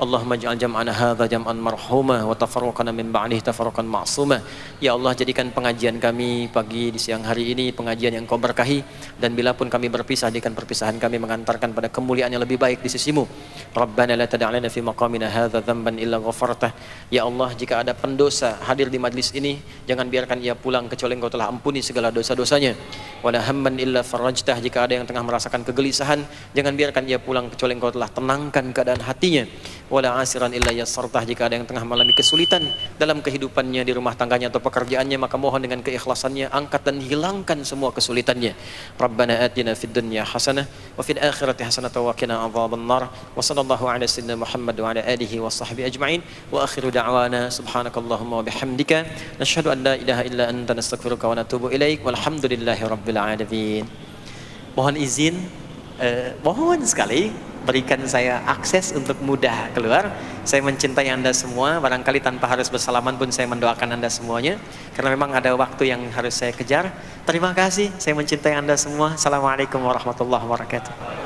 اللهم اجعل جمعنا هذا جمعا مرحوما وتفرقنا من بعده تفرقا معصوما. Ya Allah, jadikan pengajian kami pagi di siang hari ini pengajian yang Kau berkahi, dan bila pun kami berpisah, jadikan perpisahan kami mengantarkan pada kemuliaan yang lebih baik di sisimu. Rabbana la tada' lana fi maqamina hadza dhanban illa ghafartah. Ya Allah, jika ada pendosa hadir di majlis ini, jangan biarkan ia pulang kecuali Engkau telah ampuni segala dosa-dosanya. Wala hamman illa farajtah. Jika ada yang tengah merasakan kegelisahan, jangan biarkan ia pulang kecuali Engkau telah tenangkan keadaan hatinya. Wala asiran illa yassartah. Jika ada yang tengah mengalami kesulitan dalam kehidupannya, di rumah tangganya atau pekerjaannya, maka mohon dengan keikhlasannya angkat dan hilangkan semua kesulitannya. Rabbana atina fid dunya hasanah wa fil akhirati hasanah wa qina adzabannar. Sallallahu ala sayyidina Muhammad wa ala alihi wa sahbihi ajma'in. Wa akhiru da'wana subhanakallahumma wa bihamdika nashhadu an la ilaha illa anta nastaghfiruka wa natubu ilaik. Walhamdulillahi rabbil alamin. Mohon izin, mohon sekali berikan saya akses untuk mudah keluar. Saya mencintai Anda semua, barangkali tanpa harus bersalaman pun saya mendoakan Anda semuanya, karena memang ada waktu yang harus saya kejar. Terima kasih, saya mencintai Anda semua. Assalamualaikum warahmatullahi wabarakatuh.